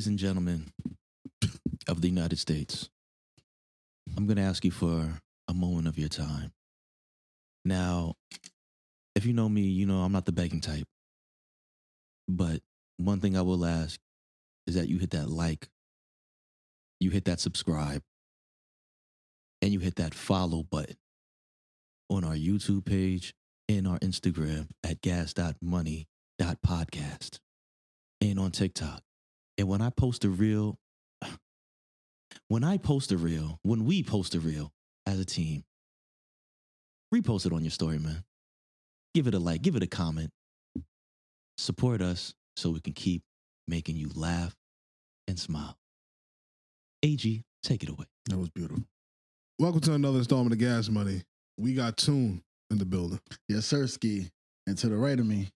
Ladies and gentlemen of the United States, I'm going to ask you for a moment of your time. Now, if you know me, you know I'm not the begging type. But one thing I will ask is that you hit that like, you hit that subscribe, and you hit that follow button on our YouTube page and our Instagram at gas.money.podcast and on TikTok. And when we post a reel as a team, repost it on your story, man. Give it a like, give it a comment. Support us so we can keep making you laugh and smile. AG, take it away. That was beautiful. Welcome to another installment of Gas Money. We got Toon in the building. Yes, sir, Ski. And to the right of me,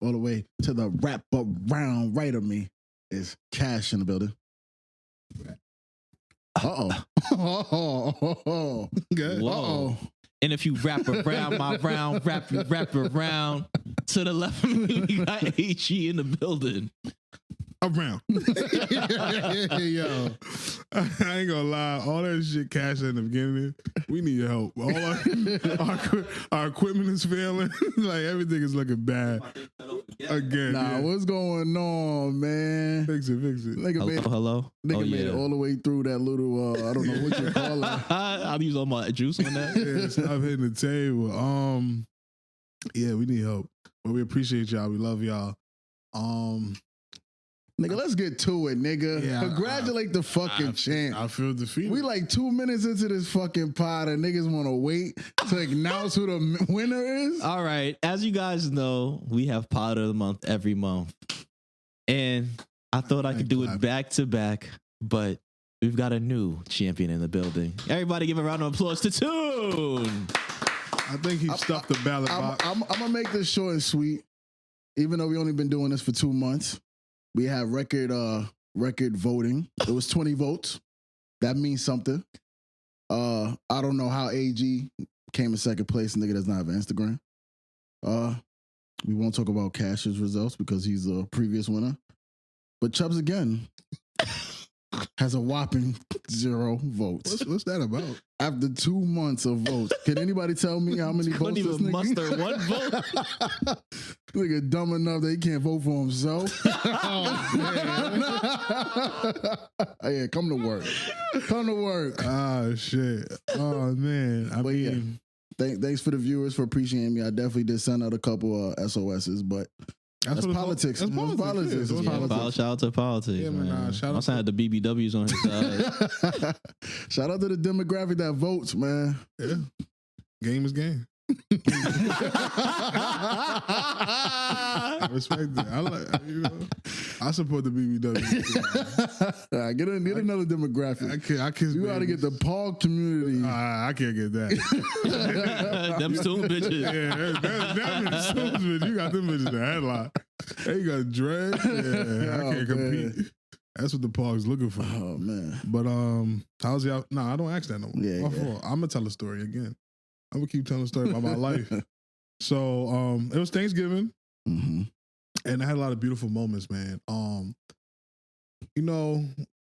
all the way to the wrap up round right of me, is Cash in the building. Uh-oh. Good. Whoa. And if you wrap around my round, wrap around to the left of me, we got AG in the building. Around. Yo, I ain't gonna lie. All that shit Cash in the beginning, we need your help. All our equipment is failing. Like, everything is looking bad. Again. Nah, what's going on, man? Fix it. Hello? Nigga made it all the way through that little, I don't know what you call it. I'll use all my juice on that. Yeah, stop hitting the table. Yeah, we need help. But we appreciate y'all. We love y'all. Nigga, let's get to it, nigga. Yeah, Congratulate the fucking champ. I feel defeated. We like 2 minutes into this fucking pod and niggas want to wait to announce who the winner is. All right. As you guys know, we have Pod of the Month every month. And I thought I could do it back to back, but we've got a new champion in the building. Everybody give a round of applause to Toon. I think he stuffed the ballot box. I'm going to make this short and sweet. Even though we only been doing this for 2 months, we have record voting. It was 20 votes. That means something. I don't know how AG came in second place. Nigga does not have an Instagram. We won't talk about Cash's results because he's a previous winner. But Chubbs again has a whopping 0 votes. What's that about? After 2 months of votes. Can anybody tell me how many votes this Couldn't even nigga? muster one vote. Nigga dumb enough that he can't vote for himself. Yeah, come to work. Come to work. Ah, shit. Oh, man. I mean, Thanks for the viewers for appreciating me. I definitely did send out a couple SOSs, but that's politics. That's politics. That's politics. Shout out to politics. Yeah, man. Shout out to the BBWs on his side. Shout out to the demographic that votes, man. Yeah. Game is game. I respect it. I support the BBW. Get another demographic. I kiss You got to get the Paul community. I can't get that. Them Toon bitches. Yeah, that's Toon bitch. You got them bitches in the headlock. Hey, you got dread. Yeah, I can't compete. That's what the Pog's looking for. Oh man. But how's y'all? I don't ask that no more. Yeah. I'm gonna tell a story again. I'm gonna keep telling a story about my life. So it was Thanksgiving, and I had a lot of beautiful moments, man.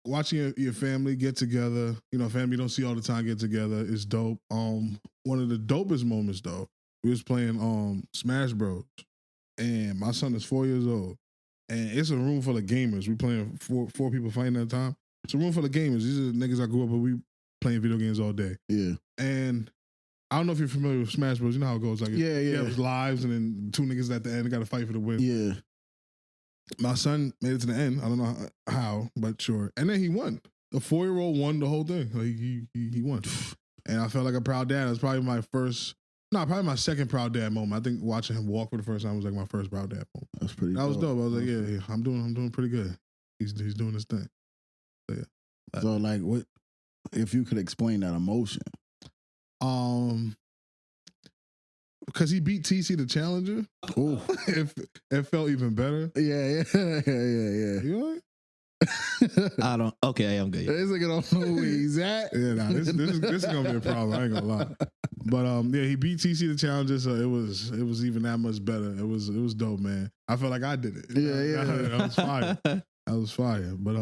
Watching your family get together, family you don't see all the time get together is dope. One of the dopest moments though, we was playing Smash Bros. And my son is 4 years old, and it's a room full of gamers. We playing four people fighting at a time. It's a room full of gamers. These are the niggas I grew up with. We playing video games all day. Yeah. And I don't know if you're familiar with Smash Bros. You know how it goes. Like, yeah. You have lives, and then 2 niggas at the end got to fight for the win. Yeah. My son made it to the end. I don't know how, but sure. And then he won. The 4-year-old won the whole thing. Like, he won. And I felt like a proud dad. It was probably probably my second proud dad moment. I think watching him walk for the first time was like my first proud dad moment. That's pretty. That was dope. I was like, yeah, I'm doing pretty good. He's doing his thing. So, yeah. So like, what if you could explain that emotion? Because he beat TC the challenger. Oh, it felt even better. Yeah. You all right? I don't. Okay, I'm good. This nigga don't know where he's at. Yeah, this is gonna be a problem. I ain't gonna lie. But yeah, he beat TC the challenger, so it was even that much better. It was dope, man. I felt like I did it. Yeah. That was fire. That was fire. But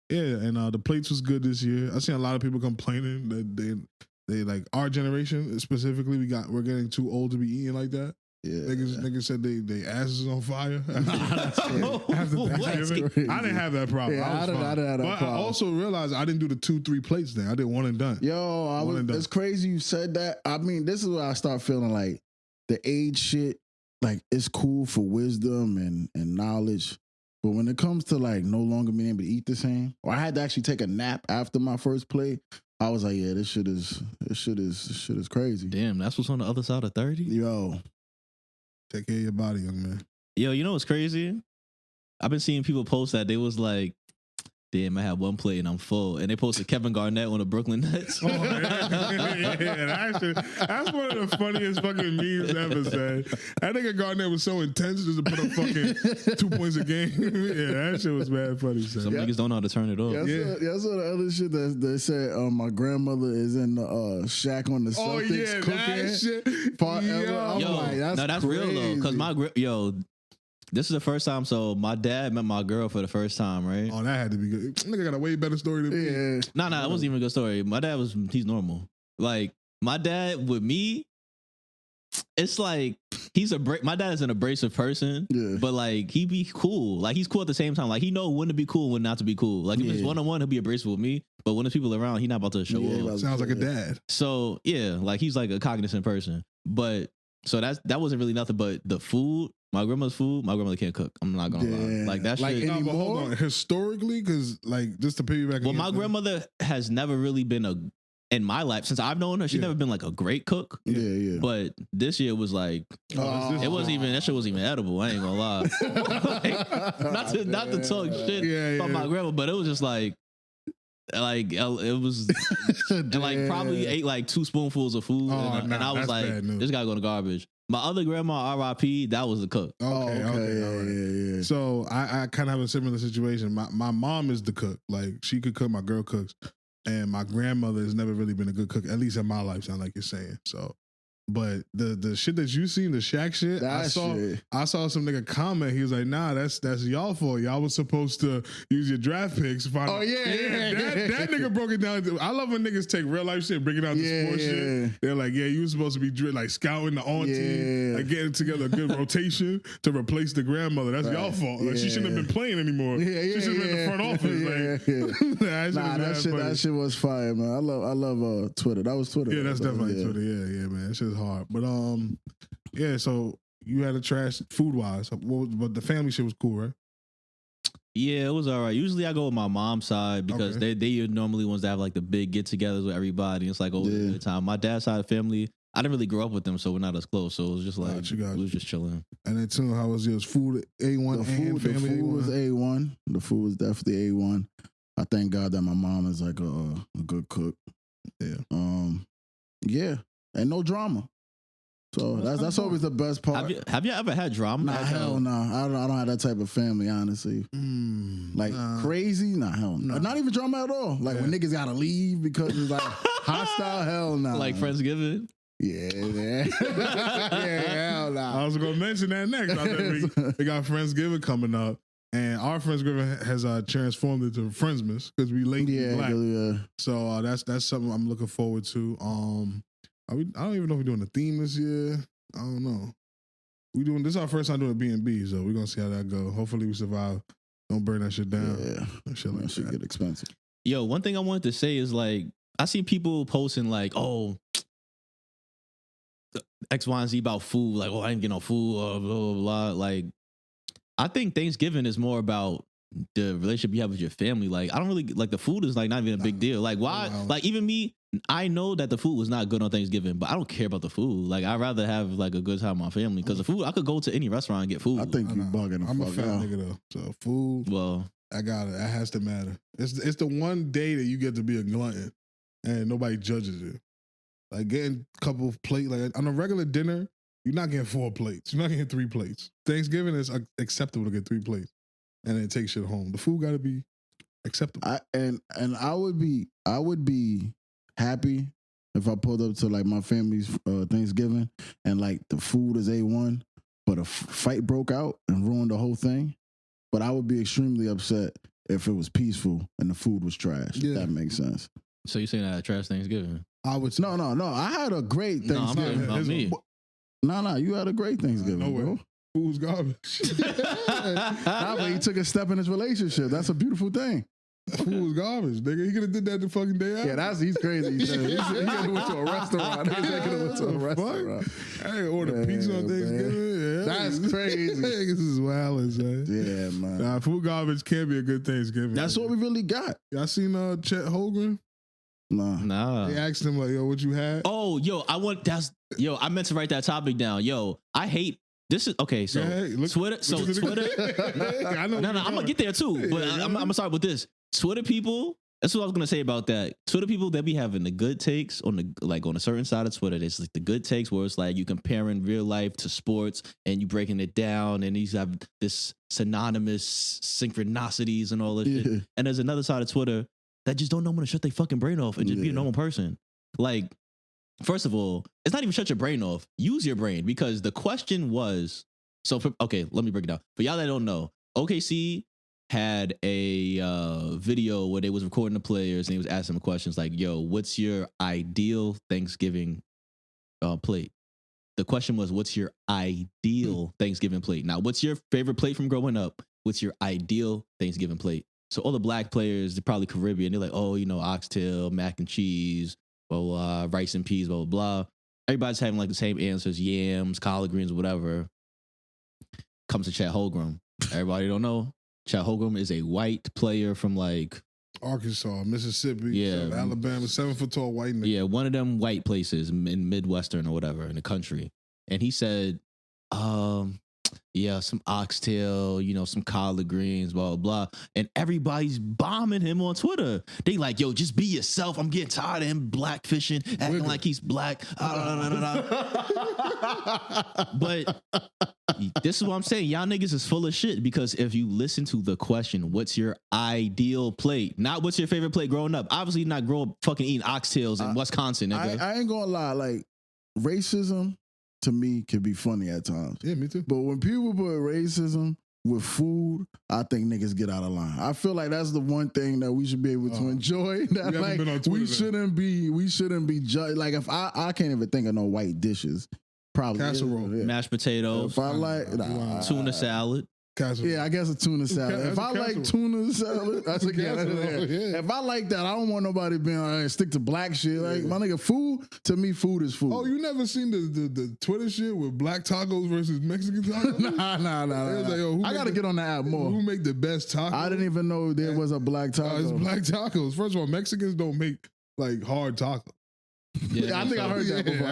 yeah, and the plates was good this year. I seen a lot of people complaining that they like our generation specifically. We're getting too old to be eating like that. Yeah. Niggas said they asses is on fire. After What? Thanksgiving. I didn't have that problem. Yeah, I didn't have that but problem. I also realized I didn't do the 2-3 plates thing. I did one and done. Yo, it's crazy you said that. I mean, this is where I start feeling like the age shit, like it's cool for wisdom and knowledge. But when it comes to like no longer being able to eat the same, or I had to actually take a nap after my first plate, I was like, yeah, this shit is crazy. Damn, that's what's on the other side of 30? Yo. Take care of your body, young man. Yo, you know what's crazy? I've been seeing people post that they was like, damn, I had one plate and I'm full. And they posted Kevin Garnett on the Brooklyn Nets. Oh, yeah, that's one of the funniest fucking memes ever said. That nigga Garnett was so intense just to put up fucking 2 points a game. Yeah, that shit was mad funny. Some niggas don't know how to turn it off. Yeah, that's the other shit that they said. My grandmother is in the shack on the Celtics cooking that shit. forever. I'm Yo, like, that's real though. Because crazy. This is the first time. So my dad met my girl for the first time, right? Oh, that had to be good. Nigga got a way better story than me. Yeah. No, it wasn't even a good story. My dad he's normal. Like my dad with me, it's like my dad is an abrasive person, but like he be cool. Like he's cool at the same time. Like he know when to be cool, when not to be cool. Like if it's one-on-one, he'll be abrasive with me. But when there's people around, he's not about to show up. Sounds like a dad. So yeah, like he's like a cognizant person. But so that wasn't really nothing. But the food, my grandmother can't cook. I'm not gonna lie. Like that like, shit. no, but hold on. Historically, because like just to piggyback. Well, my grandmother has never really been in my life since I've known her. She's never been like a great cook. Yeah. But this year was like it wasn't even that shit wasn't even edible. I ain't gonna lie. Like, not to talk shit about my grandma, but it was just like it was and like probably ate like 2 spoonfuls of food and I was like, this gotta go in the garbage. My other grandma, RIP, that was the cook. Okay. So I kind of have a similar situation. My mom is the cook. Like she could cook. My girl cooks, and my grandmother has never really been a good cook, at least in my lifetime, like you're saying. So. But the shit that you seen, the Shaq shit, I saw some nigga comment. He was like, "Nah, that's y'all fault. Y'all was supposed to use your draft picks." That nigga broke it down. I love when niggas take real life shit, bring it out to sports shit. They're like, "Yeah, you were supposed to be like scouting the team, like getting together a good rotation to replace the grandmother. That's y'all fault. Like she shouldn't have been playing anymore. She should have been in the front office." That shit was fire, man. I love Twitter. That was Twitter. Yeah, that's definitely Twitter. Yeah, man. That shit hard, but so you had a trash food wise, but the family shit was cool, right? Yeah, it was all right. Usually I go with my mom's side because they are normally ones that have like the big get-togethers with everybody. It's like always a good time. My dad's side of the family, I didn't really grow up with them, so we're not as close. So it was just like we was just chilling. And then too, how was yours? Food A1. The food was A1. The food was definitely A1. I thank God that my mom is like a good cook. Yeah, and no drama. So that's always the best part. Have you ever had drama? Nah, hell no. I don't have that type of family, honestly. Crazy? Nah, hell no. Not even drama at all. Like when niggas gotta leave because it's like hostile, hell no. Like Friendsgiving? Yeah, man. Hell no. I was gonna mention that next. We got Friendsgiving coming up. And our Friendsgiving has transformed into Friendsmas because we late and black. Yeah. So that's something I'm looking forward to. I don't even know if we're doing a theme this year. I don't know. This is our first time doing a B&B, so we're gonna see how that go. Hopefully we survive. Don't burn that shit down. Yeah, that shit get expensive. Yo, one thing I wanted to say is like I see people posting like, oh, X, Y, and Z about food. Like, oh, I ain't getting no food. Blah blah blah. Like, I think Thanksgiving is more about the relationship you have with your family. Like, I don't really like the food is like not even a big deal. Like, why? Like, even me, I know that the food was not good on Thanksgiving, but I don't care about the food. Like, I'd rather have like a good time with my family because the food, I could go to any restaurant and get food. I think you bugging. I'm a fat nigga though, so food. Well, I got it. That has to matter. It's the one day that you get to be a glutton and nobody judges you. Like getting a couple of plates, like on a regular dinner, you're not getting 4 plates. You're not getting 3 plates. Thanksgiving is acceptable to get 3 plates, and then take shit home. The food got to be acceptable. I would be happy if I pulled up to like my family's Thanksgiving and like the food is A1, but a fight broke out and ruined the whole thing. but I would be extremely upset if it was peaceful and the food was trash. Yeah. If that makes sense. So you saying that trash Thanksgiving? I would No. I had a great No, I'm Thanksgiving. talking about me. No, you had a great Thanksgiving, No bro. way. Food's garbage. Nah, but he took a step in his relationship. That's a beautiful thing. Food was garbage, nigga. He could have did that the fucking day after. Yeah, he's crazy. He said he could have went to a restaurant. He said he could have went to a restaurant. I ain't ordered pizza on Thanksgiving. Yeah, That's crazy. This is wild, man. Yeah, man. Nah, food garbage can't be a good Thanksgiving. That's what we really got. Y'all seen Chet Holmgren? Nah. They asked him like, "Yo, what you had?" Oh, I meant to write that topic down. Yo, I hate this is okay. So Twitter. I know. No, I'm gonna get there too. But I'm gonna start with this. Twitter people. That's what I was gonna say about that. Twitter people, they be having the good takes on on a certain side of Twitter. There's like the good takes where it's like you comparing real life to sports and you breaking it down, and these have this synonymous synchronicities and all this shit. And there's another side of Twitter that just don't know when to shut their fucking brain off and just be a normal person. Like, first of all, it's not even shut your brain off. Use your brain, because the question was, okay, let me break it down. For y'all that don't know, OKC had a video where they was recording the players and he was asking them questions like, yo, what's your ideal Thanksgiving plate? The question was, what's your ideal Thanksgiving plate? Now, what's your favorite plate from growing up? What's your ideal Thanksgiving plate? So all the black players, they're probably Caribbean. They're like, oh, oxtail, mac and cheese, blah, blah, blah, rice and peas, blah, blah, blah. Everybody's having like the same answers, yams, collard greens, whatever. Comes to Chet Holmgren. Everybody don't know. Chet Holmgren is a white player from like Arkansas, Mississippi, Alabama, 7 foot tall white nigga. Yeah, one of them white places in Midwestern or whatever in the country. And he said, some oxtail, some collard greens, blah, blah, blah. And everybody's bombing him on Twitter. They like, yo, just be yourself. I'm getting tired of him blackfishing, acting like he's black. But this is what I'm saying. Y'all niggas is full of shit, because if you listen to the question, what's your ideal plate? Not what's your favorite plate growing up. Obviously, you're not growing up fucking eating oxtails in Wisconsin, nigga. I ain't gonna lie. Like, racism to me can be funny at times. Yeah, me too. But when people put racism with food, I think niggas get out of line. I feel like that's the one thing that we should be able to enjoy. That like we shouldn't be judged. Like, if I can't even think of no white dishes. Probably casserole, mashed potatoes. If I like tuna salad. Casserole. Yeah, I guess a tuna salad. If I like tuna salad, that's a casserole. Yeah. If I like that, I don't want nobody being stick to black shit. Like, my nigga, food, to me, food is food. Oh, you never seen the Twitter shit with black tacos versus Mexican tacos? Nah. Like, I gotta get on the app more. Who make the best tacos? I didn't even know there was a black taco. It's black tacos. First of all, Mexicans don't make like hard tacos. Yeah, I think I heard that before.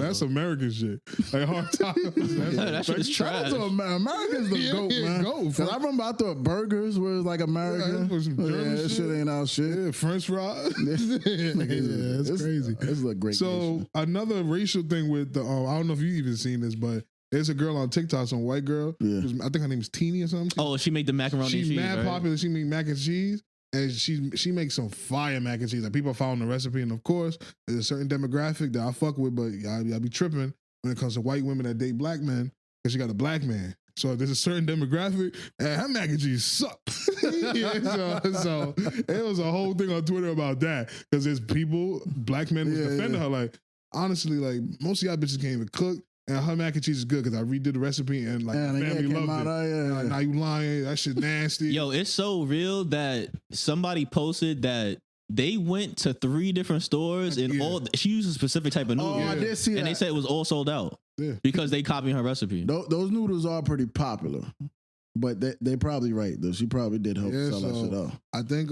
That's American shit. Like hard tacos. That shit is trash. Americans the goat, man. Cause I remember I thought burgers was like American. That shit ain't our shit. Yeah, French fries. It's crazy. This is a great. So another racial thing with the I don't know if you even seen this, but there's a girl on TikTok, some white girl. Yeah. I think her name is Teeny or something. Oh, she made the macaroni and cheese. She's mad right? popular. She make mac and cheese. And she makes some fire mac and cheese. Like, people are following the recipe, and of course, there's a certain demographic that I fuck with, but I be tripping when it comes to white women that date black men, because she got a black man. So there's a certain demographic, and her mac and cheese suck. so it was a whole thing on Twitter about that, because there's people, black men was defending her. Like, honestly, like, most of y'all bitches can't even cook. And her mac and cheese is good, because I redid the recipe and like family loved it. Like, now you lying, that shit nasty. Yo, it's so real that somebody posted that they went to 3 different stores and she used a specific type of noodle. Oh, I did see that. And they said it was all sold out because they copied her recipe. Those noodles are pretty popular. But they probably right though. She probably did help sell that shit out. I think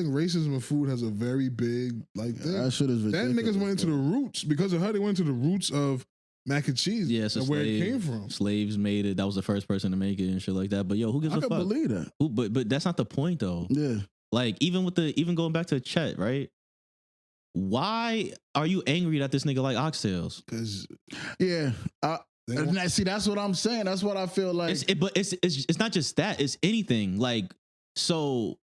racism in food has a very big thing. That shit is ridiculous. That niggas went into the roots. Because of her, they went to the roots of mac and cheese. Yeah, so where it came from. Slaves made it. That was the first person to make it and shit like that. But yo, who gives a fuck? I can believe that. But that's not the point though. Yeah. Like, even going back to Chet, right? Why are you angry that this nigga like oxtails? Because see, that's what I'm saying. That's what I feel like. It's not just that. It's anything. Like, so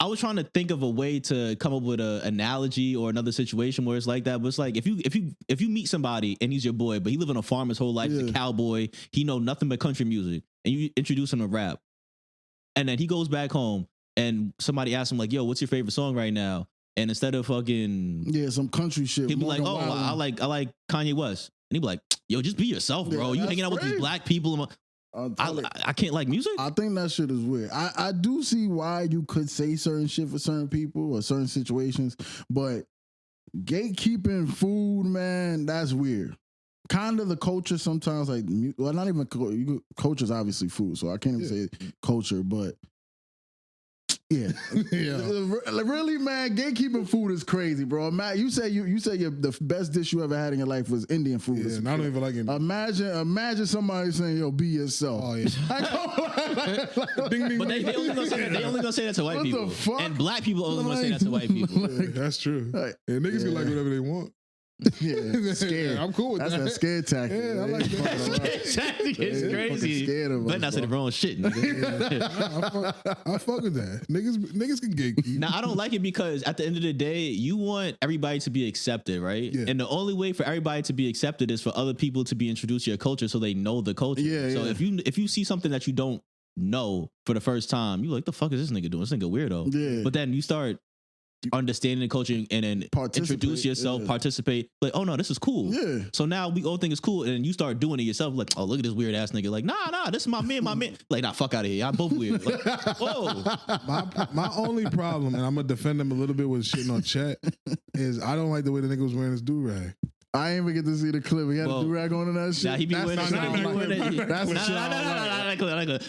I was trying to think of a way to come up with an analogy or another situation where it's like that. But it's like, if you meet somebody and he's your boy, but he lived on a farm his whole life, he's a cowboy, he know nothing but country music, and you introduce him to rap, And then he goes back home and somebody asks him like, yo, what's your favorite song right now? And instead of fucking, Yeah, some country shit. he'll be like, Morgan oh, Wallen. I like Kanye West. And he'd be like, yo, just be yourself, bro. Yeah, You that's hanging out with these crazy. black people. I can't like music. I think that shit is weird. I do see why you could say certain shit for certain people or certain situations, but gatekeeping food, man, that's weird. Kind of the culture sometimes, like, well, not even culture is obviously food, so I can't even say culture, but yeah, really, man, gatekeeping food is crazy, bro. Matt, you say the best dish you ever had in your life was Indian food. Yeah, and I don't even like it. Imagine somebody saying, "Yo, be yourself." Oh yeah. Ding, ding, But they only gonna say that. They only gonna say that to white What the people, fuck? and black people only gonna say that to white people. Yeah, that's true. Like, Yeah, niggas can yeah. like whatever they want. Yeah, scared. I'm cool with That's that. a scared tactic. Yeah, I They like ain't that. fucking around. It's They fucking crazy. scared of But us, not say the bro. wrong shit. nigga. I fuck with that. Niggas can gatekeep. Now I don't like it because at the end of the day, you want everybody to be accepted, right? Yeah. And the only way for everybody to be accepted is for other people to be introduced to your culture, so they know the culture. Yeah, So yeah. if you see something that you don't know for the first time, you like, the fuck is this nigga doing? This nigga weirdo. Yeah. But then you start understanding the culture and then Participate, introduce yourself, yeah. participate. Like, oh no, this is cool. Yeah. So now we all think it's cool, and then you start doing it yourself. Like, oh, look at this weird ass nigga. Like, nah, this is my man. Like, nah, fuck out of here. Y'all both weird. Like, whoa. My only problem, and I'm gonna defend him a little bit with shitting on Chet, is I don't like the way the nigga was wearing his do-rag. I ain't even get to see the clip. He had Well, a do-rag on and that shit. Nah, he be wearing it. That's a shit.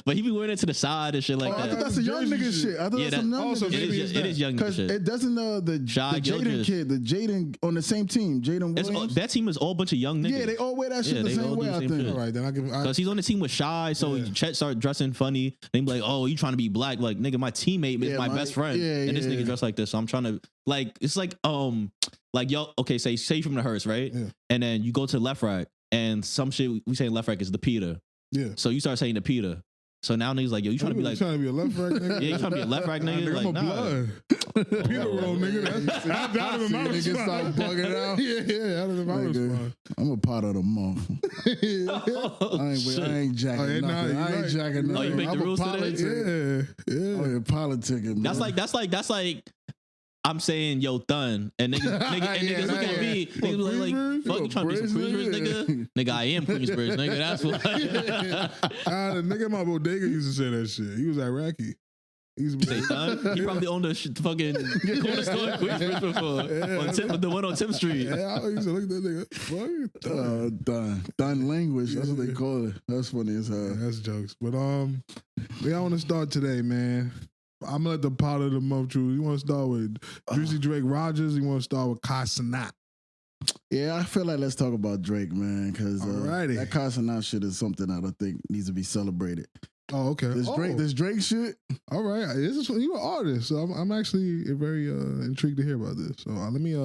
But he be wearing it to the side and shit like I thought that. that's a young Jersey nigga shit. shit. I thought Yeah, that's some that- young also, nigga maybe shit. it's It is young nigga Because shit. it doesn't the Shy Jaden Gilchrist. kid, the Jaden on the same team, Jaden It's all, Williams. that team is all bunch of young niggas. Yeah, they all wear that shit Yeah, the they all same do way, the I same think. shit. All right, then I can. Because he's on the team with Shy, so Yeah. Chet started dressing funny. They be like, "Oh, you trying to be black?" Like, nigga, my teammate is Yeah, my my- best friend, yeah, and this yeah, nigga yeah. dressed like this. So I'm trying to like, it's like y'all. Okay, say you from the Hearst, right? Yeah. And then you go to the left rack, and some shit we say left rack is the Peter. Yeah. So you start saying the Peter. So now niggas like, yo, you trying to be like, trying to be a left rack nigga? yeah, you trying to be a left rack nigga? Nigga, Like, I'm a nah. blood. Peter roll, nigga. That's out of the mouth. Niggas start bugging out. Yeah, out of the mouth. Nigga, I'm a part of the month. I ain't jacking Oh, yeah, nah, nothing. you I ain't right. jacking nothing. Oh, you make the I'm a rules today? politic. Yeah, yeah. Oh, you're politicking. That's like I'm saying yo thun and niggas look at me niggas be like Queensbridge? fuck you trying to be some Queensbridge nigga? Nigga, I am Queensbridge nigga. That's what. The nigga in my bodega used to say that shit. He was Iraqi. He used to be Say thun. He probably owned a fucking corner store in Queensbridge before on the one on Tim Street. Yeah, I used to look at that nigga. Fuck. Done language. That's what they call it. That's funny as hell. That's jokes. But we want to start today, man. I'm gonna let the pot of the month choose. You want to start with Drizzy Drake Rogers? You want to start with Cenat? Yeah, I feel like let's talk about Drake, man, because Alrighty. that Cenat shit is something that I think needs to be celebrated. Oh, okay. This Drake shit. All right. This is you're an artist, so I'm actually very intrigued to hear about this. So let me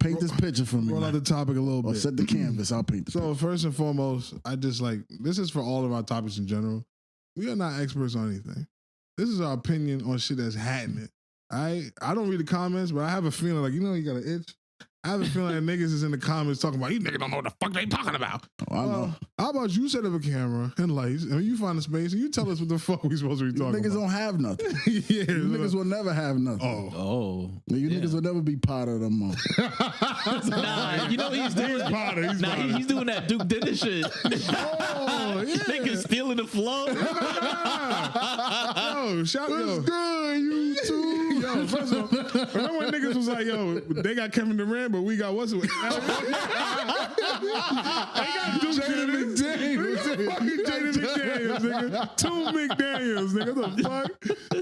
Paint this picture for me. roll out man. the topic a little Or bit. set the canvas. I'll paint the So first and foremost, I just like this is for all of our topics in general. We are not experts on anything. This is our opinion on shit that's happening. I don't read the comments, but I have a feeling like you got an itch. I have a feeling that niggas is in the comments talking about, you niggas don't know what the fuck they talking about. Oh, I know. How about you set up a camera and lights and you find a space and you tell us what the fuck we supposed to be You talking niggas about. don't have nothing. Yeah, You niggas will never have nothing. Oh, You yeah. niggas will never be part of them. Nah, you know what he's doing. Potter, Nah, Potter. he's doing that Duke Dennis shit. Oh, yeah. Niggas stealing the flow. Yo, shout What's yo. good, you two? Yo, first of all, remember when niggas was like, yo, they got Kevin Durant, but we got what's it? They got Duke Jaden Dennis. McDaniels. Fucking Jaden McDaniels, nigga. Toon McDaniels, nigga. What the fuck?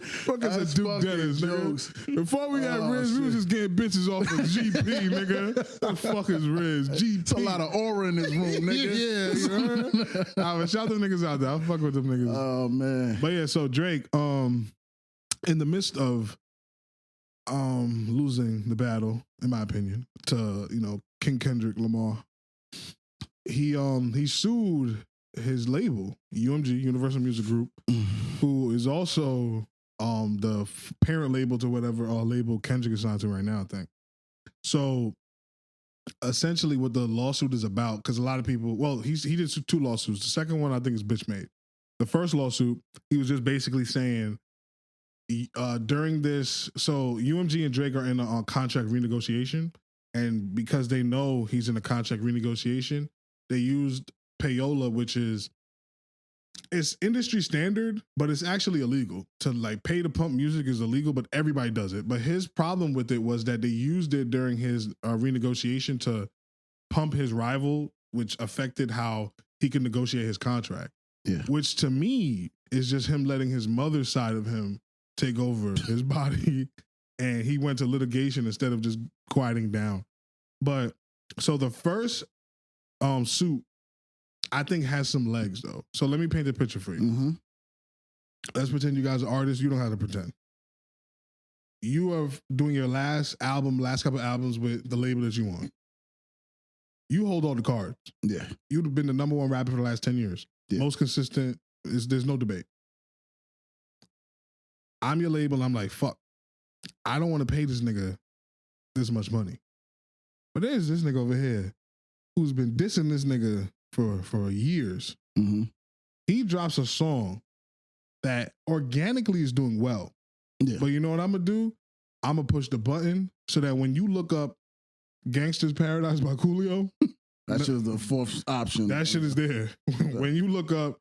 Fuck is That's a Duke fucking Dennis, jokes. nigga. Before we got Oh, Riz, we was shit. just getting bitches off of GP, nigga. The fuck is Riz? GP. It's a lot of aura in this room, nigga. Yeah, you heard? Nah, but shout them niggas out there. I'll fuck with them niggas. Oh man. But yeah, so Drake, in the midst of losing the battle, in my opinion, to King Kendrick Lamar, he sued his label, UMG, Universal Music Group, who is also the parent label to whatever label Kendrick is signed to right now, I think. So essentially what the lawsuit is about, because a lot of people, well, he did two lawsuits. The second one I think is bitch made. The first lawsuit, he was just basically saying during this, so UMG and Drake are in a contract renegotiation, and because they know he's in a contract renegotiation, they used payola, which is it's industry standard, but it's actually illegal to like pay to pump music is illegal, but everybody does it. But his problem with it was that they used it during his renegotiation to pump his rival, which affected how he could negotiate his contract. Yeah. Which to me is just him letting his mother's side of him take over his body, and he went to litigation instead of just quieting down. But so the first suit, I think, has some legs though. So let me paint the picture for you. Mm-hmm. Let's pretend you guys are artists. You don't have to pretend. You are doing your last couple albums with the label that you want. You hold all the cards. Yeah. You'd have been the number one rapper for the last 10 years. Yeah. Most consistent. There's no debate. I'm your label. I'm like, fuck. I don't want to pay this nigga this much money. But there's this nigga over here who's been dissing this nigga for years. Mm-hmm. He drops a song that organically is doing well. Yeah. But you know what I'm going to do? I'm going to push the button so that when you look up Gangsta's Paradise by Coolio, that shit is the fourth option. that shit is there. When you look up,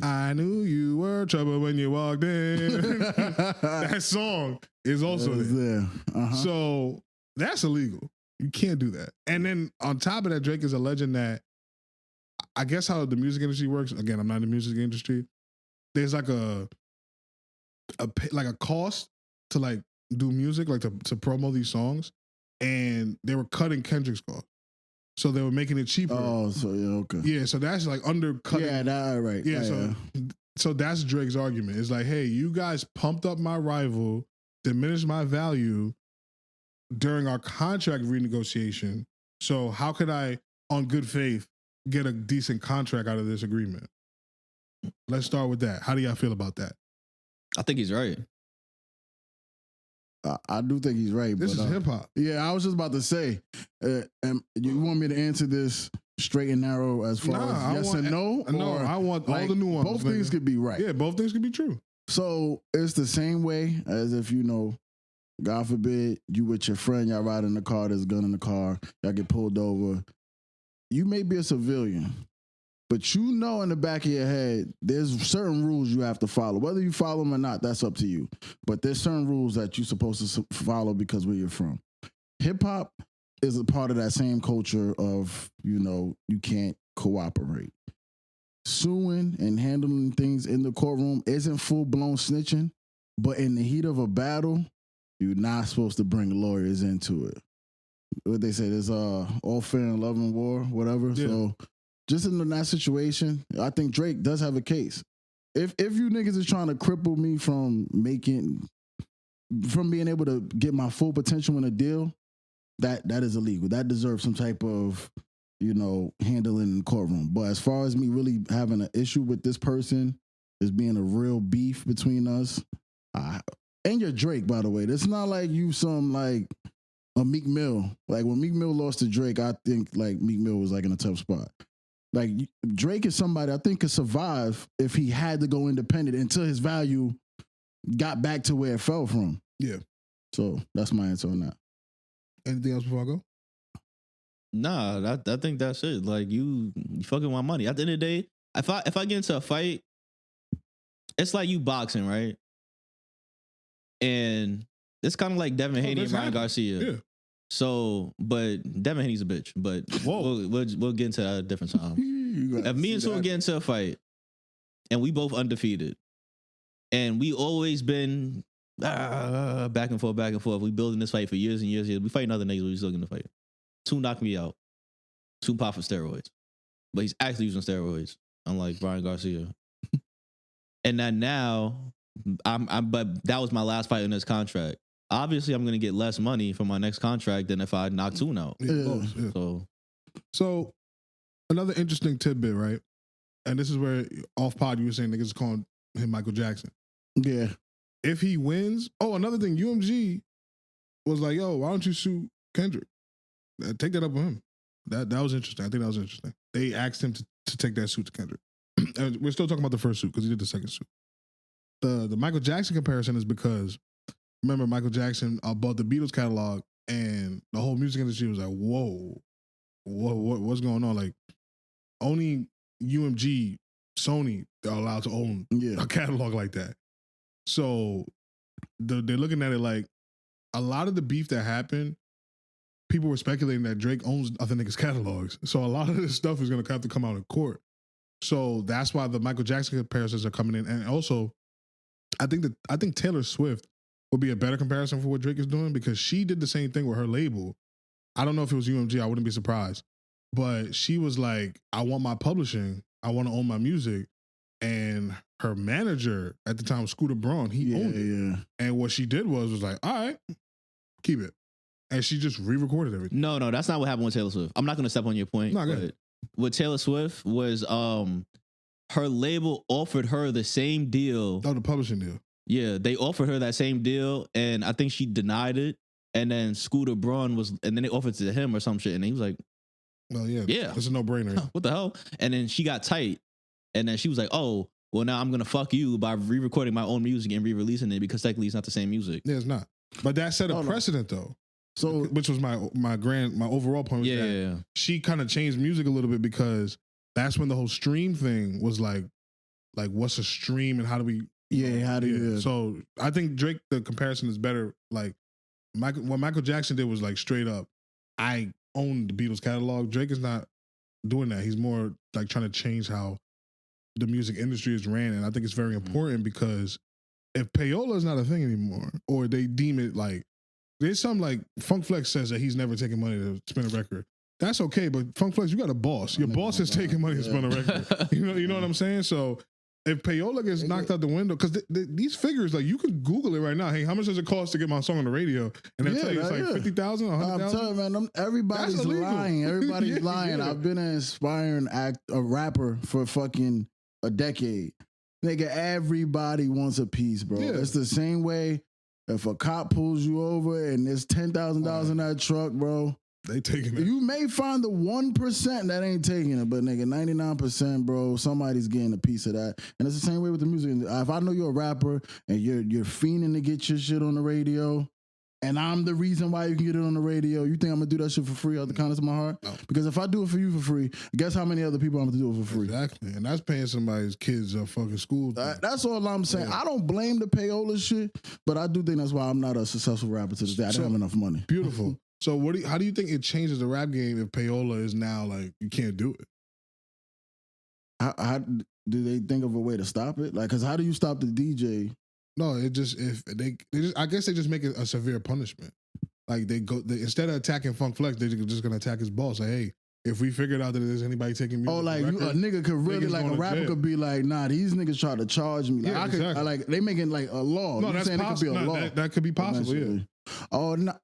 I knew you were trouble when you walked in. That song is also there. Uh-huh. So that's illegal. You can't do that. And then on top of that, Drake is a legend that I guess how the music industry works. Again, I'm not in the music industry. There's like a cost to like do music, like to promo these songs, and they were cutting Kendrick's cost. So they were making it cheaper. Oh, so yeah, okay. Yeah, so that's like undercutting. Yeah, that right. Yeah, so that's Drake's argument. It's like, hey, you guys pumped up my rival, diminished my value during our contract renegotiation. So how could I, on good faith, get a decent contract out of this agreement? Let's start with that. How do y'all feel about that? I think he's right. I do think he's right. This is hip hop. Yeah, I was just about to say, you want me to answer this straight and narrow as far as yes and no? No, I want all the nuances. Both things could be right. Yeah, both things could be true. So it's the same way as if, God forbid, you with your friend, y'all ride in the car, there's a gun in the car, y'all get pulled over. You may be a civilian, but in the back of your head, there's certain rules you have to follow. Whether you follow them or not, that's up to you. But there's certain rules that you're supposed to follow because where you're from. Hip-hop is a part of that same culture of, you can't cooperate. Suing and handling things in the courtroom isn't full-blown snitching, but in the heat of a battle, you're not supposed to bring lawyers into it. What they say, there's all fair in love and war, whatever. Yeah. So just in that situation, I think Drake does have a case. If you niggas is trying to cripple me from being able to get my full potential in a deal, that is illegal. That deserves some type of, handling in the courtroom. But as far as me really having an issue with this person, there's being a real beef between us. And you're Drake, by the way. It's not like you a Meek Mill. Like when Meek Mill lost to Drake, I think like Meek Mill was like in a tough spot. Like Drake is somebody I think could survive if he had to go independent until his value got back to where it fell from. Yeah. So that's my answer on that. Anything else before I go? Nah, I think that's it. Like you fucking want money. At the end of the day, if I get into a fight, it's like you boxing, right? And it's kind of like Devin Haney and Ryan Garcia. Yeah. So, but Devin Haney's a bitch. But we'll get into that a different time. If me and Toon get into a fight, and we both undefeated, and we always been back and forth. We building this fight for years and years. We fighting other niggas, but we still gonna fight. Toon knocked me out. Toon pop for steroids, but he's actually using steroids, unlike Ryan Garcia. And then now, but that was my last fight in this contract. Obviously, I'm gonna get less money for my next contract than if I knock Toon out. Yeah. So another interesting tidbit, right? And this is where off pod you were saying niggas calling him Michael Jackson. Yeah. If he wins, another thing, UMG was like, yo, why don't you sue Kendrick? Take that up with him. That was interesting. I think that was interesting. They asked him to take that suit to Kendrick. and we're still talking about the first suit because he did the second suit. The Michael Jackson comparison is because remember Michael Jackson bought the Beatles catalog and the whole music industry was like, whoa, what's going on? Like only UMG, Sony are allowed to own a catalog like that. So they're looking at it like a lot of the beef that happened, people were speculating that Drake owns other niggas' catalogs. So a lot of this stuff is going to have to come out in court. So that's why the Michael Jackson comparisons are coming in. And also, I think Taylor Swift would be a better comparison for what Drake is doing because she did the same thing with her label. I don't know if it was UMG. I wouldn't be surprised. But she was like, I want my publishing. I want to own my music. And her manager at the time, Scooter Braun, he owned it. Yeah. And what she did was like, all right, keep it. And she just re-recorded everything. No, that's not what happened with Taylor Swift. I'm not going to step on your point. No, go ahead. With Taylor Swift was her label offered her the same deal. Oh, the publishing deal. Yeah, they offered her that same deal, and I think she denied it. And then Scooter Braun and then they offered it to him or some shit, and he was like, "Well, yeah, it's a no-brainer." What the hell? And then she got tight, and then she was like, "Oh, well, now I'm gonna fuck you by re-recording my own music and re-releasing it because technically it's not the same music." Yeah, it's not. But that set a precedent though. So, which was my overall point. Was she kind of changed music a little bit because that's when the whole stream thing was like what's a stream and how do we? Yeah, how do you? So I think Drake, the comparison is better. Like what Michael Jackson did was like straight up, I own the Beatles catalog. Drake is not doing that. He's more like trying to change how the music industry is ran, and I think it's very important because if payola is not a thing anymore, or they deem it like there's something like Funk Flex says that he's never taken money to spin a record. That's okay, but Funk Flex, you got a boss. Your boss is taking money to spin a record. You know what I'm saying? So if payola gets knocked out the window, because these figures, like you could Google it right now. Hey, how much does it cost to get my song on the radio? And they'll tell you it's like 50,000, 100,000. I'm telling you, man, everybody's lying. Everybody's lying. I've been an aspiring a rapper for fucking a decade. Nigga, everybody wants a piece, bro. It's the same way if a cop pulls you over and there's $10,000 in that truck, bro. They taking it. You may find the 1% that ain't taking it, but nigga, 99%, bro, somebody's getting a piece of that. And it's the same way with the music. If I know you're a rapper and you're fiending to get your shit on the radio, and I'm the reason why you can get it on the radio, you think I'm gonna do that shit for free out the kindness of my heart? No. Because if I do it for you for free, guess how many other people I'm gonna do it for free? Exactly. And that's paying somebody's kids a fucking school. That's all I'm saying. Yeah. I don't blame the payola shit, but I do think that's why I'm not a successful rapper to this day. I don't have enough money. Beautiful. So how do you think it changes the rap game if payola is now like you can't do it? How do they think of a way to stop it? Like, cause how do you stop the DJ? No, it just I guess they just make it a severe punishment. Like instead of attacking Funk Flex, they're just gonna attack his boss. Like, hey, if we figured out that there's anybody taking music, like a nigga could really like a rapper could be like, nah, these niggas try to charge me. Like, exactly. They making like a law. No, that's possible. It could be a law. That could be possible. Yeah. Oh no.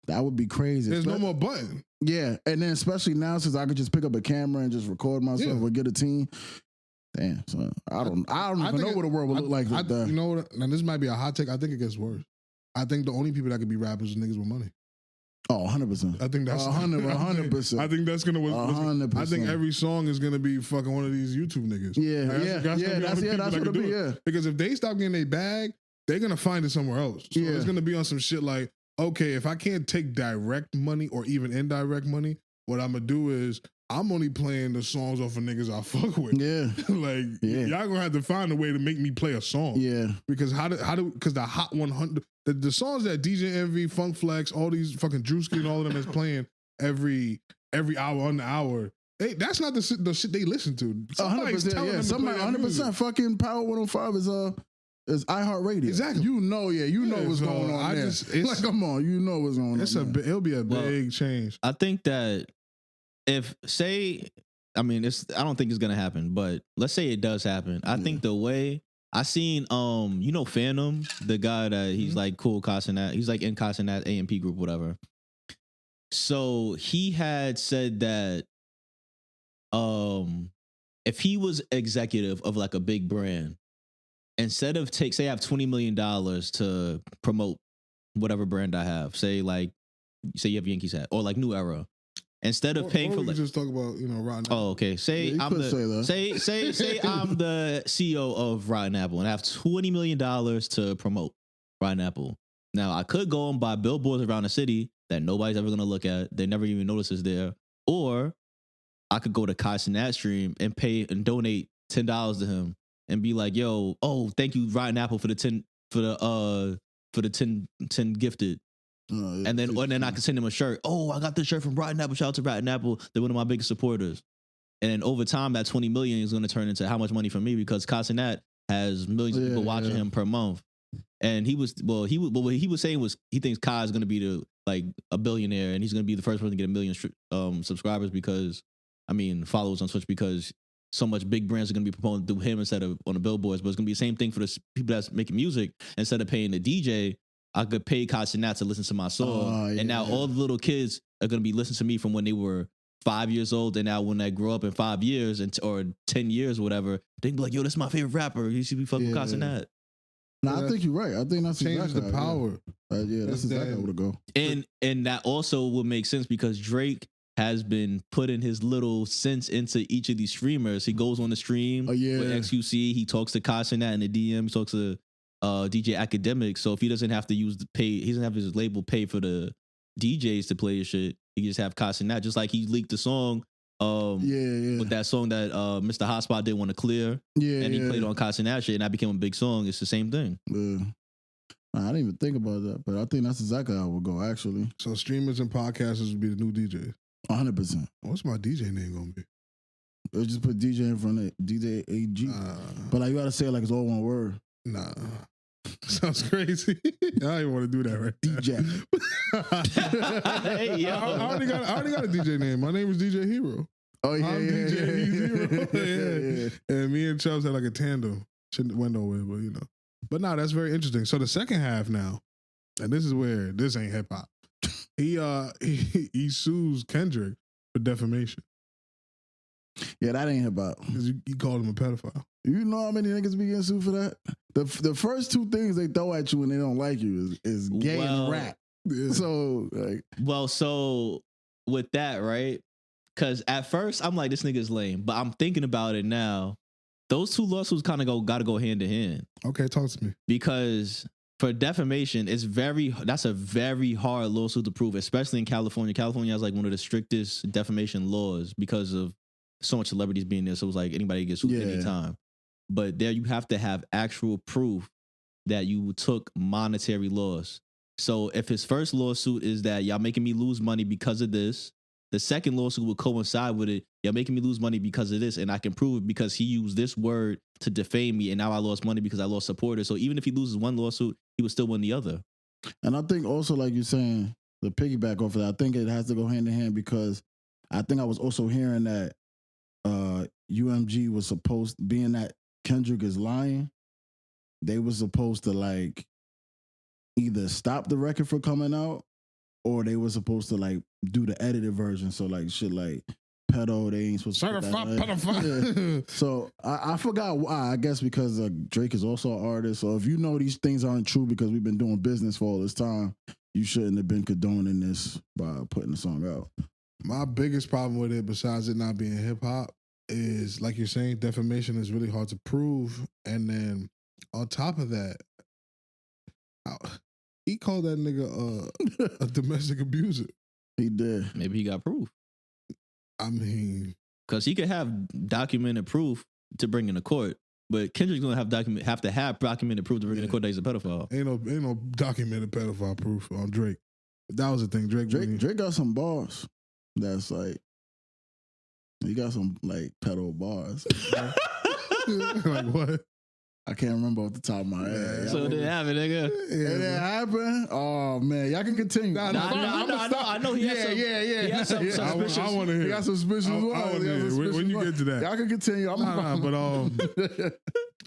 That would be crazy. There's no more button. Yeah, and then especially now since I could just pick up a camera and just record myself or get a team. Damn, son. I don't even know what the world would look like. You know what? And this might be a hot take. I think it gets worse. I think the only people that could be rappers are niggas with money. Oh, 100%. I think that's 100%. I think that's gonna. 100%. I think every song is gonna be fucking one of these YouTube niggas. That's what it be. Yeah, because if they stop getting their bag, they're gonna find it somewhere else. So it's gonna be on some shit like, okay, if I can't take direct money or even indirect money, what I'm gonna do is I'm only playing the songs off of niggas I fuck with. Yeah, y'all gonna have to find a way to make me play a song. Yeah, because because the Hot 100, the songs that DJ Envy, Funk Flex, all these fucking Drewski and all of them is playing every hour on the hour. That's not the shit they listen to. 100%. Somebody 100% fucking Power 105 is iHeartRadio. Exactly. You know what's going on there. Like, come on, you know what's going on. It'll be a big change. I think that I don't think it's gonna happen, but let's say it does happen. I think the way I seen, Phantom, the guy that he's like cool Cenat, he's like in Cenat AMP group, whatever. So he had said that, if he was executive of like a big brand, instead of say I have $20 million to promote whatever brand I have, say you have Yankees hat or like New Era, instead of paying or for we like, could just talk about Rotten. oh, okay. Say Yeah, you I'm could the say that. say I'm the CEO of Rotten Apple and I have $20 million to promote Rotten Apple. Now I could go and buy billboards around the city that nobody's ever gonna look at. They never even notice it's there. Or I could go to Cenat stream and pay and donate $10 to him and be like, yo, oh, thank you, Rotten Apple, for the 10 10 gifted. And then I could send him a shirt. Oh, I got this shirt from Rotten Apple. Shout out to Rotten Apple. They're one of my biggest supporters. And then over time, that 20 million is going to turn into how much money for me because Cenat has millions of people watching him per month. And what he was saying was he thinks Kai is going to be a billionaire and he's going to be the first person to get 1 million subscribers because, followers on Twitch because so much big brands are going to be promoting through him instead of on the billboards. But it's going to be the same thing for the people that's making music. Instead of paying the DJ, I could pay Cenat to listen to my song. And now all the little kids are going to be listening to me from when they were 5 years old. And now when they grow up in 5 years or 10 years or whatever, they can be like, yo, that's my favorite rapper. You should be fucking with Cenat. No, I think you're right. I think that's changes exactly the power. That's exactly how it would go. And that also would make sense because Drake has been putting his little sense into each of these streamers. He goes on the stream with XQC. He talks to Cenat in the DM. He talks to DJ Academic. So if he doesn't have to he doesn't have his label pay for the DJs to play his shit. He can just have Cenat. Just like he leaked the song. With that song that Mr. Hotspot didn't want to clear. And he played on Cenat shit and that became a big song. It's the same thing. I didn't even think about that, but I think that's exactly how it would go, actually. So streamers and podcasters would be the new DJ. 100%. What's my DJ name gonna be? Let's just put DJ in front of it. DJ AG. But you gotta say it like it's all one word. Nah. Sounds crazy. I don't even want to do that right DJ. Hey, yo. I already got a DJ name. My name is DJ Hero. Oh, yeah. I'm DJ Hero. Yeah. And me and Chubbs had like a tandem. Shouldn't went nowhere, but But no, that's very interesting. So the second half now, and this is where this ain't hip hop. He sues Kendrick for defamation. Yeah, that ain't hip hop. Because you called him a pedophile. You know how many niggas be getting sued for that? The first two things they throw at you when they don't like you is gay and rap. Yeah. So so with that, right? Because at first I'm like, this nigga's lame, but I'm thinking about it now. Those two lawsuits kind of got to go hand in hand. Okay, talk to me. Because for defamation, that's a very hard lawsuit to prove, especially in California. California has like one of the strictest defamation laws because of so much celebrities being there. So it was like anybody gets sued anytime. But there you have to have actual proof that you took monetary loss. So if his first lawsuit is that y'all making me lose money because of this, the second lawsuit will coincide with it. Y'all making me lose money because of this, and I can prove it because he used this word to defame me, and now I lost money because I lost supporters. So even if he loses one lawsuit, he would still win the other. And I think also, like you're saying, the piggyback off of that, I think it has to go hand in hand because I think I was also hearing that UMG was supposed, being that Kendrick is lying, they were supposed to like either stop the record from coming out or they were supposed to like do the edited version. So like shit like pedo, they ain't supposed to Certified pedophile. Yeah. So I forgot why. I guess because Drake is also an artist. So if you know these things aren't true because we've been doing business for all this time, you shouldn't have been condoning this by putting the song out. My biggest problem with it, besides it not being hip hop, is like you're saying, defamation is really hard to prove. And then on top of that, he called that nigga a domestic abuser. He did. Maybe he got proof. I mean, because he could have documented proof to bring into court, but Kendrick's gonna have to have documented proof to bring into court that he's a pedophile. Ain't no documented pedophile proof on Drake. That was the thing. Drake got some bars. That's like, he got some like pedo bars. Like what? I can't remember off the top of my head. So it didn't happen, nigga. It didn't happen? Oh, man. Y'all can continue. I know he has some suspicious. I want to hear. He got suspicious ones. When you get to that. Y'all can continue. But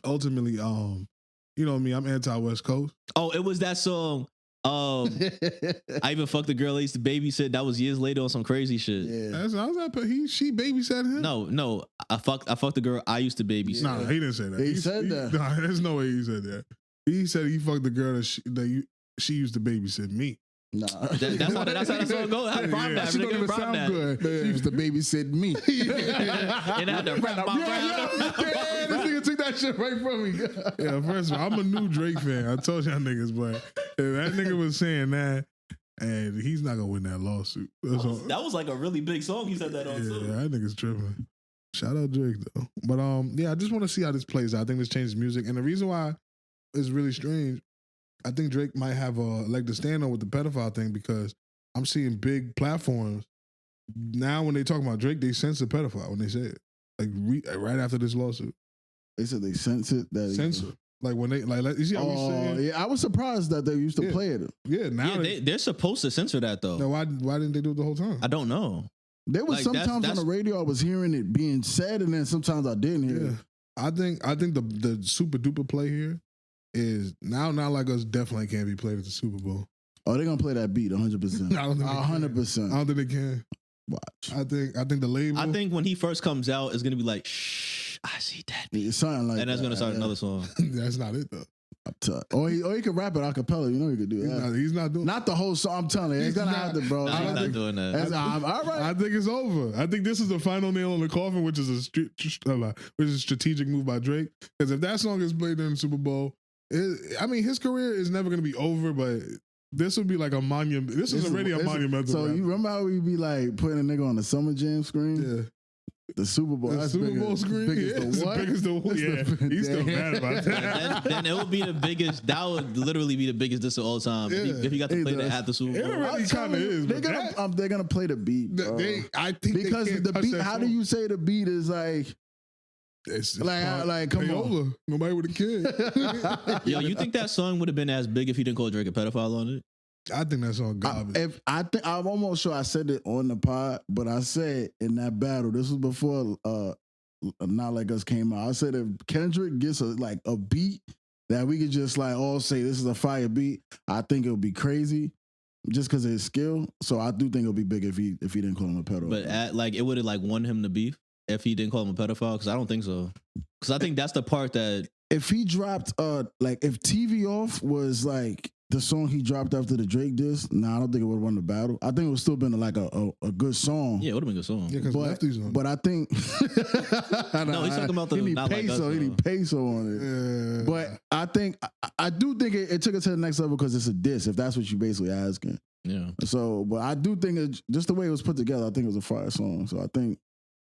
ultimately, you know me, I'm anti-West Coast. Oh, it was that song. I even fucked the girl I used to babysit. That was years later on some crazy shit. Yeah. She babysat him? No. I fucked the girl I used to babysit. Nah, he didn't say that. He said that. Nah, there's no way he said that. He said he fucked the girl that she used to babysit me. Nah. That's how that song goes. How prom dad, She don't even prom sound dad. good. She used to babysit me. And I had to wrap my Yeah, this nigga took that shit right from me. Yeah, first of all, I'm a new Drake fan. I told y'all niggas, but if that nigga was saying that, and he's not gonna win that lawsuit. That's all. That was like a really big song. He said that on Yeah, too. that nigga's tripping. Shout out Drake though. But yeah, I just want to see how this plays out. I think this changes music, and the reason why it's really strange, I think Drake might have a leg to stand on with the pedophile thing because I'm seeing big platforms now when they talk about Drake, they censor pedophile when they say it, like right after this lawsuit. They said they censored that. Censor. Like when they like you see how we say it? Yeah, I was surprised that they used to play it. Yeah, now they're supposed to censor that though. Now why didn't they do it the whole time? I don't know. There was Like, sometimes that's- on the radio I was hearing it being said, and then sometimes I didn't hear Yeah, it. I think the super duper play here is now not like us definitely can't be played at the Super Bowl. Oh, they're gonna play that beat 100%. I don't think they can. 100%. I don't think they can. Watch. I think the label. I think when he first comes out, it's gonna be like, shh, I see that. It's something like And that's that. gonna start another song. that's not it though. Or he could rap it a cappella. You know he could do that. He's not doing. Not the whole song. I'm telling you, He's it's gonna not- have to, bro. Nah, he's not doing that. All right. I think it's over. I think this is the final nail in the coffin, which is a strategic move by Drake. Because if that song is played during the Super Bowl, his career is never going to be over. But this would be like a monument. This is already a monumental. So rap. you remember how we be like putting a nigga on the Summer Jam screen? Yeah. The Super Bowl. The That's Super big Bowl as- screen, big as yeah, the it's what? big as the what? It's Yeah, the- he's still mad about that. then it would be the biggest. That would literally be the biggest diss of all time. Yeah. If he got to It play that does. at the Super It Bowl. really I'm telling kinda you, is, They're but gonna, they're gonna play the beat. bro. I think because they can't the touch beat. that How song. do you say the beat is like? It's Like, come on. payola. Nobody with a kid. Yo, you think that song would have been as big if he didn't call Drake a pedophile on it? I think that song garbage. I'm almost sure I said it on the pod, but I said in that battle, this was before Not Like Us came out. I said if Kendrick gets a beat that we could just like all say this is a fire beat, I think it would be crazy just because of his skill. So I do think it'll be big if he didn't call him a pedophile. But it would have like won him the beef if he didn't call him a pedophile. Because I don't think so. Because I think that's the part that if he dropped if TV Off was like the song he dropped after the Drake diss, I don't think it would have won the battle. I think it would still been like a good song. it would have been a good song. Yeah, because Lefty's on. But I think No, he's talking about the he need Not Like Us, peso. He though. need peso on it. But I do think it took it to the next level because it's a diss. If that's what you basically asking. Yeah. So, but I do think just the way it was put together, I think it was a fire song. So I think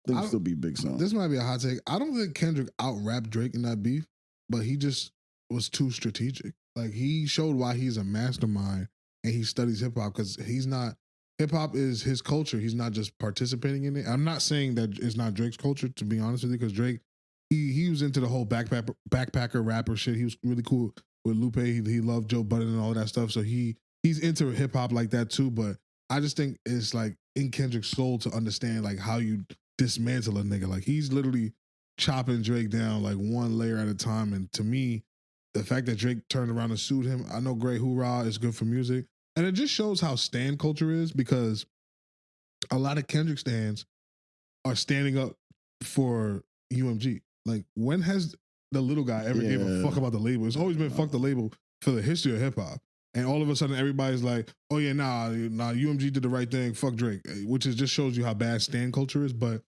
it'll still be a big song. This might be a hot take. I don't think Kendrick out-rapped Drake in that beef, but he just was too strategic. Like, he showed why he's a mastermind and he studies hip-hop because hip-hop is his culture. He's not just participating in it. I'm not saying that it's not Drake's culture, to be honest with you, because Drake, he was into the whole backpacker rapper shit. He was really cool with Lupe. He loved Joe Budden and all that stuff. So he's into hip-hop like that too, but I just think it's like in Kendrick's soul to understand like how you dismantle a nigga. Like, he's literally chopping Drake down like one layer at a time. And to me, the fact that Drake turned around and sued him, I know Great Hoorah is good for music. And it just shows how stan culture is because a lot of Kendrick stans are standing up for UMG. Like, when has the little guy ever gave a fuck about the label? It's always been fuck the label for the history of hip hop. And all of a sudden, everybody's like, oh yeah, nah, UMG did the right thing, fuck Drake. Which just shows you how bad stan culture is. But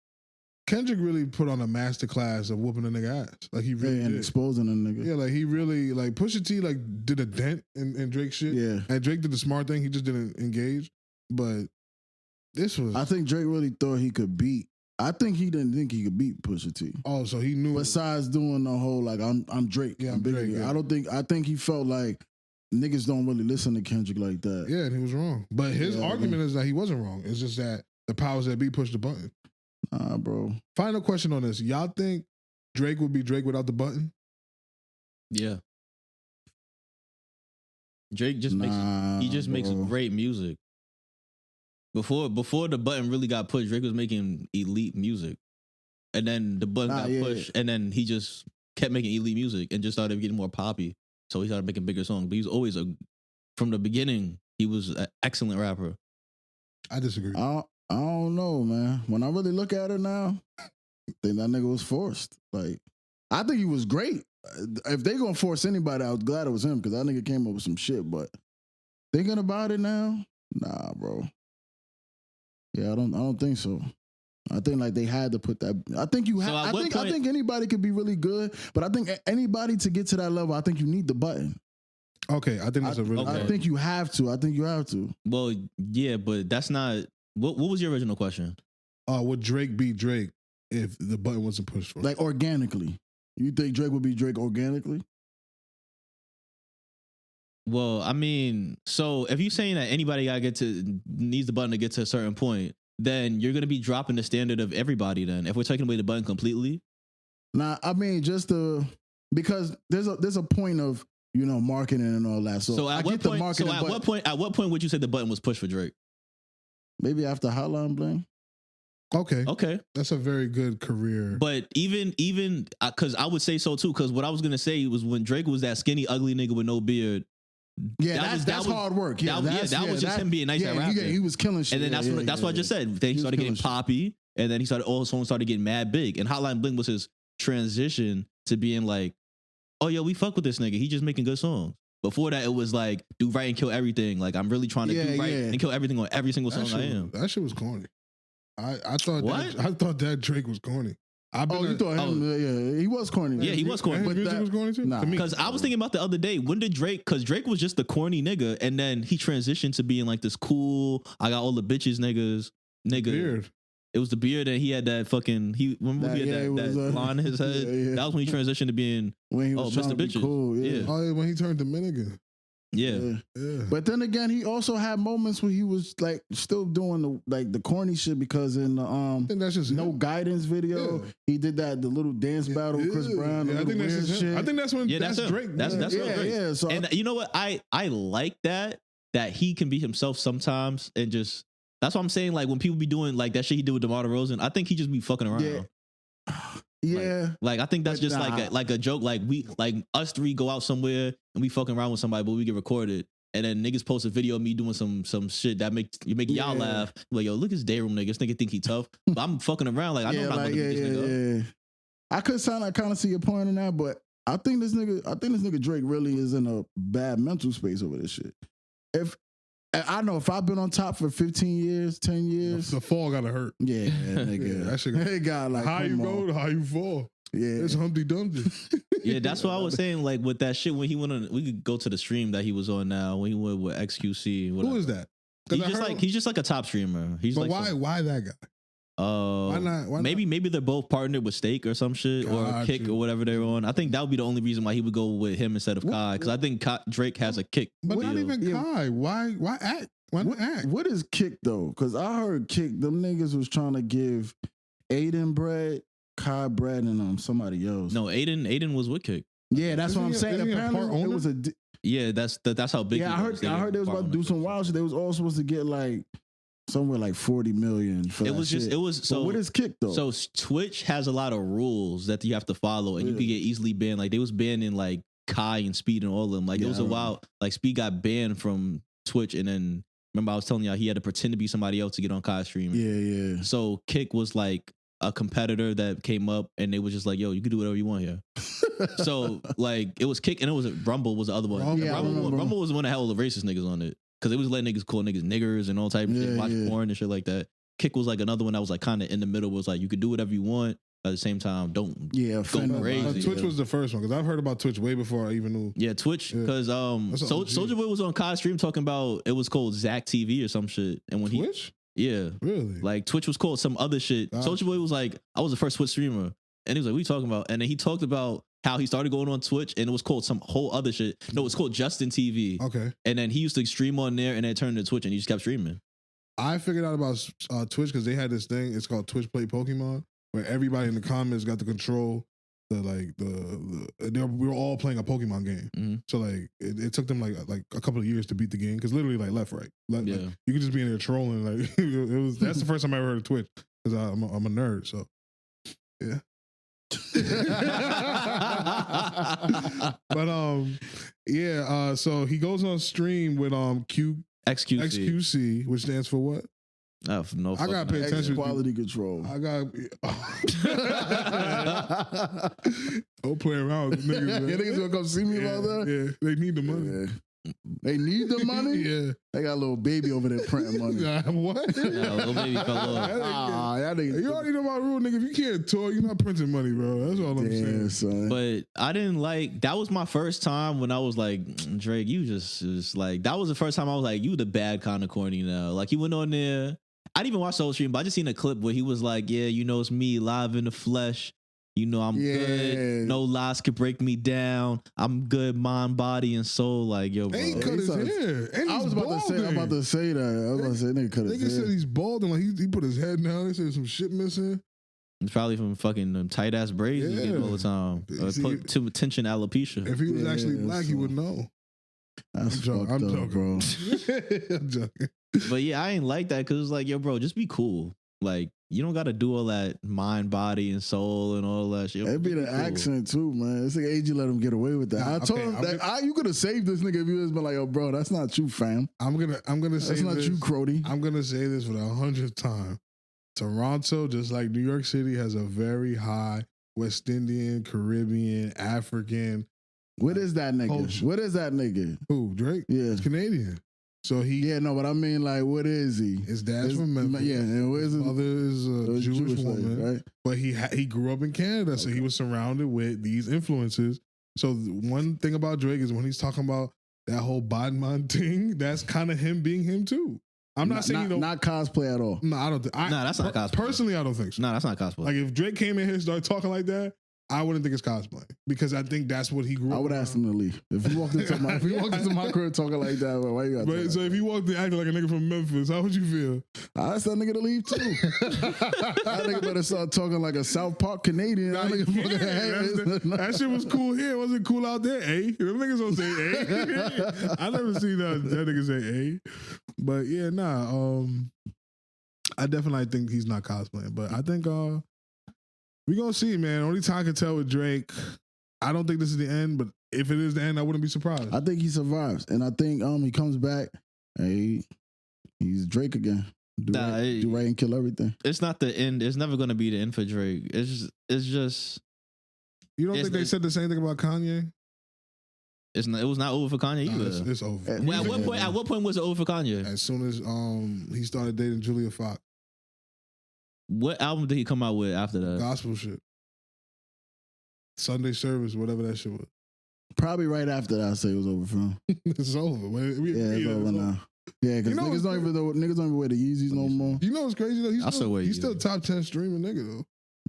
Kendrick really put on a masterclass of whooping a nigga ass. Like, he really and did. exposing a nigga. Yeah, like, he really, like, Pusha T, like, did a dent in Drake's shit. Yeah. And Drake did the smart thing. He just didn't engage. But this was... I think Drake really thought he could beat. I think he didn't think he could beat Pusha T. Oh, so he knew... Besides doing the whole, like, I'm Drake. Yeah, I'm I'm bigger Drake, than you. yeah. I think he felt like niggas don't really listen to Kendrick like that. Yeah, and he was wrong. But his Yeah, argument is that he wasn't wrong. It's just that the powers that be pushed the button. Nah, bro. Final question on this. Y'all think Drake would be Drake without the button? Yeah. Drake just makes great music. Before the button really got pushed, Drake was making elite music. And then the button got pushed, and then he just kept making elite music and just started getting more poppy. So he started making bigger songs. But he's always from the beginning, he was an excellent rapper. I disagree. I don't know, man. When I really look at it now, I think that nigga was forced. Like, I think he was great. If they gonna force anybody, I was glad it was him because that nigga came up with some shit. But Thinking about it now, nah, bro. Yeah, I don't think so. I think like they had to put that. I think you have. I think anybody could be really good, but I think anybody to get to that level, I think you need the button. Okay, I think that's a really. I think you have to. I think you have to. Well, yeah, but that's not. What was your original question? Would Drake be Drake if the button wasn't pushed for? Like organically, you think Drake would be Drake organically? Well, I mean, so if you're saying that anybody needs the button to get to a certain point, then you're gonna be dropping the standard of everybody. Then, if we're taking away the button completely, nah, I mean because there's a point of marketing and all that. So at what point would you say the button was pushed for Drake? Maybe after Hotline Bling. Okay, that's a very good career. But even because I would say so too. Because what I was gonna say was when Drake was that skinny, ugly nigga with no beard. Yeah, that's hard work. Yeah, that was just him being nice at rapping. He was killing shit. And then that's what I just said. Then he started getting poppy, and then all songs started getting mad big. And Hotline Bling was his transition to being like, oh yo, we fuck with this nigga. He just making good songs. Before that, it was like do right and kill everything. Like I'm really trying to do right and kill everything on every single song I am. That shit was corny. I thought that Drake was corny. You thought him? Yeah, he was corny. Yeah, he was corny. But music was corny too. Nah, because I was thinking about the other day. When did Drake? Because Drake was just the corny nigga, and then he transitioned to being like this cool. I got all the bitches, nigga. Beard. It was the beard, and he had that fucking. He had that line in his head. Yeah. That was when he transitioned to being Mr. Bitches. Cool, yeah. Oh, yeah, when he turned Dominican. Yeah. But then again, he also had moments where he was like still doing the corny shit because in the I think that's just No Guidance video, he did the little dance battle with Chris Brown. Yeah, I think that's just him. I think that's when that's Drake. That's Drake. Yeah. So and you know what? I like that he can be himself sometimes and just that's what I'm saying. Like when people be doing like that shit he did with DeMar DeRozan, I think he just be fucking around. Yeah. Yeah, like I think that's just like a joke. Like us three go out somewhere and we fucking around with somebody, but we get recorded, and then niggas post a video of me doing some shit that make y'all laugh. Like yo, look at this day room nigga. This nigga think he tough, but I'm fucking around. Like I know I'm not gonna beat this nigga up. I could kind of see your point in that, but I think this nigga Drake really is in a bad mental space over this shit. I know if I've been on top for 15 years, 10 years. The fall gotta hurt. Yeah, nigga. That shit got like how you go to how you fall. Yeah. It's Humpty Dumpty. Yeah, that's what I was saying. Like with that shit when he went on, we could go to the stream that he was on now when he went with XQC. Whatever. Who is that? He's just like a top streamer. He's but like why that guy? Why not? Maybe they're both partnered with Steak or some shit or Kick or whatever they were on. I think that would be the only reason why he would go with him instead of Kai because I think Drake has a Kick. But not even Kai. Why act? Why not act? What is Kick though? Because I heard Kick. Them niggas was trying to give Aiden bread, Kai bread, and somebody else. No, Aiden was with Kick. Yeah, that's what I'm saying. Apparently, it was a. Yeah, that's how big. Yeah, I heard they was about to do some wild shit. They was all supposed to get like somewhere like 40 million for so what is Kick though? So Twitch has a lot of rules that you have to follow and you can get easily banned. Like they was banning like Kai and Speed and all of them. Like it was a while like Speed got banned from Twitch and then remember I was telling y'all he had to pretend to be somebody else to get on Kai's stream. Yeah. So Kick was like a competitor that came up and they was just like, yo, you can do whatever you want here. So like it was Kick and it was Rumble was the other one. Rumble was the one that had all the racist niggas on it. Cause it was letting niggas call niggas niggers and all type of shit, watch porn and shit like that. Kick was like another one that was like kind of in the middle. Was like you could do whatever you want, but at the same time don't go crazy. Twitch was the first one because I've heard about Twitch way before I even knew. Yeah, Twitch because Soulja Boy was on Kai's stream talking about it was called Zach TV or some shit. And when Twitch, really like Twitch was called some other shit. Soulja Boy was like I was the first Twitch streamer, and he was like, "What are you talking about?" And then he talked about how he started going on Twitch and it was called some whole other shit. No, it's called Justin TV. Okay. And then he used to stream on there and then it turned into Twitch and he just kept streaming. I figured out about Twitch because they had this thing. It's called Twitch Play Pokemon where everybody in the comments got to control we were all playing a Pokemon game. Mm-hmm. So like it took them like a couple of years to beat the game because literally like left, right. Like, you could just be in there trolling. Like that's the first time I ever heard of Twitch because I'm a nerd. So yeah. But so he goes on stream with XQC, which stands for what? I gotta pay attention. Quality control. Don't play around with niggas. Niggas gonna come see me about that. Yeah, they need the money. They need the money. Yeah. They got a little baby over there printing money. What? Yeah, little baby fell off. That nigga. You already know my rule, nigga. If you can't talk, you're not printing money, bro. That's all I'm saying. Son. But I didn't like. That was my first time when I was like, Drake, you just like. That was the first time I was like, you the bad kind of corny now. Like he went on there. I didn't even watch the whole stream, but I just seen a clip where he was like, yeah, you know, it's me live in the flesh. You know, I'm good. No lies could break me down. I'm good, mind, body, and soul. Like, yo, bro. And he cut his hair. And I was about to say that. I was about to say, nigga cut his hair. Nigga said he's balding. Like, he put his head down. They said some shit missing. It's probably from fucking tight ass braids you get all the time. Put too attention alopecia. If he was actually black, he would know. That's fucked up, bro. I'm joking. But yeah, I ain't like that because it's like, yo, bro, just be cool. Like, you don't got to do all that mind, body, and soul and all that shit. It'd be the accent too, man. It's like AG let him get away with that. I told him that you could have saved this nigga if you was been like, yo, bro, that's not you, fam. I'm gonna say that's not this. you, Crody. I'm gonna say this for the 100th time. Toronto, just like New York City, has a very high West Indian, Caribbean, African. What is that nigga? Culture. What is that nigga? Who, Drake? Yeah. He's Canadian. So no, but I mean, like, what is he? His dad's from Memphis. Yeah, and his mother is a Jewish woman, right? But he grew up in Canada, so he was surrounded with these influences. So one thing about Drake is when he's talking about that whole Badman thing, that's kind of him being him too. I'm not saying not cosplay at all. No, I don't think. No, that's not cosplay. Personally, I don't think so. No, that's not cosplay. Like if Drake came in here and started talking like that, I wouldn't think it's cosplay because I think that's what he grew up. I would ask him to leave if he walked into my crib talking like that. Why you got? But so if he walked in acting like a nigga from Memphis, how would you feel? I asked that nigga to leave too. That nigga better start talking like a South Park Canadian. That shit was cool here. It wasn't cool out there, eh? Them niggas don't say eh. I never seen that nigga say eh. But yeah, I definitely think he's not cosplaying. But I think we gonna see, man. Only time can tell with Drake. I don't think this is the end, but if it is the end, I wouldn't be surprised. I think he survives, and I think he comes back. Hey, he's Drake again. Do right and kill everything. It's not the end. It's never gonna be the end for Drake. It's just. You don't think they said the same thing about Kanye? It was not over for Kanye either. It's over. Well, at what point was it over for Kanye? As soon as he started dating Julia Fox. What album did he come out with after that? Gospel shit. Sunday service, whatever that shit was. Probably right after that, I say it was over for him. It's over. It's over now. Yeah, because niggas don't even wear the Yeezys no more. You know what's crazy though? He's still Yeezys. top 10 streaming nigga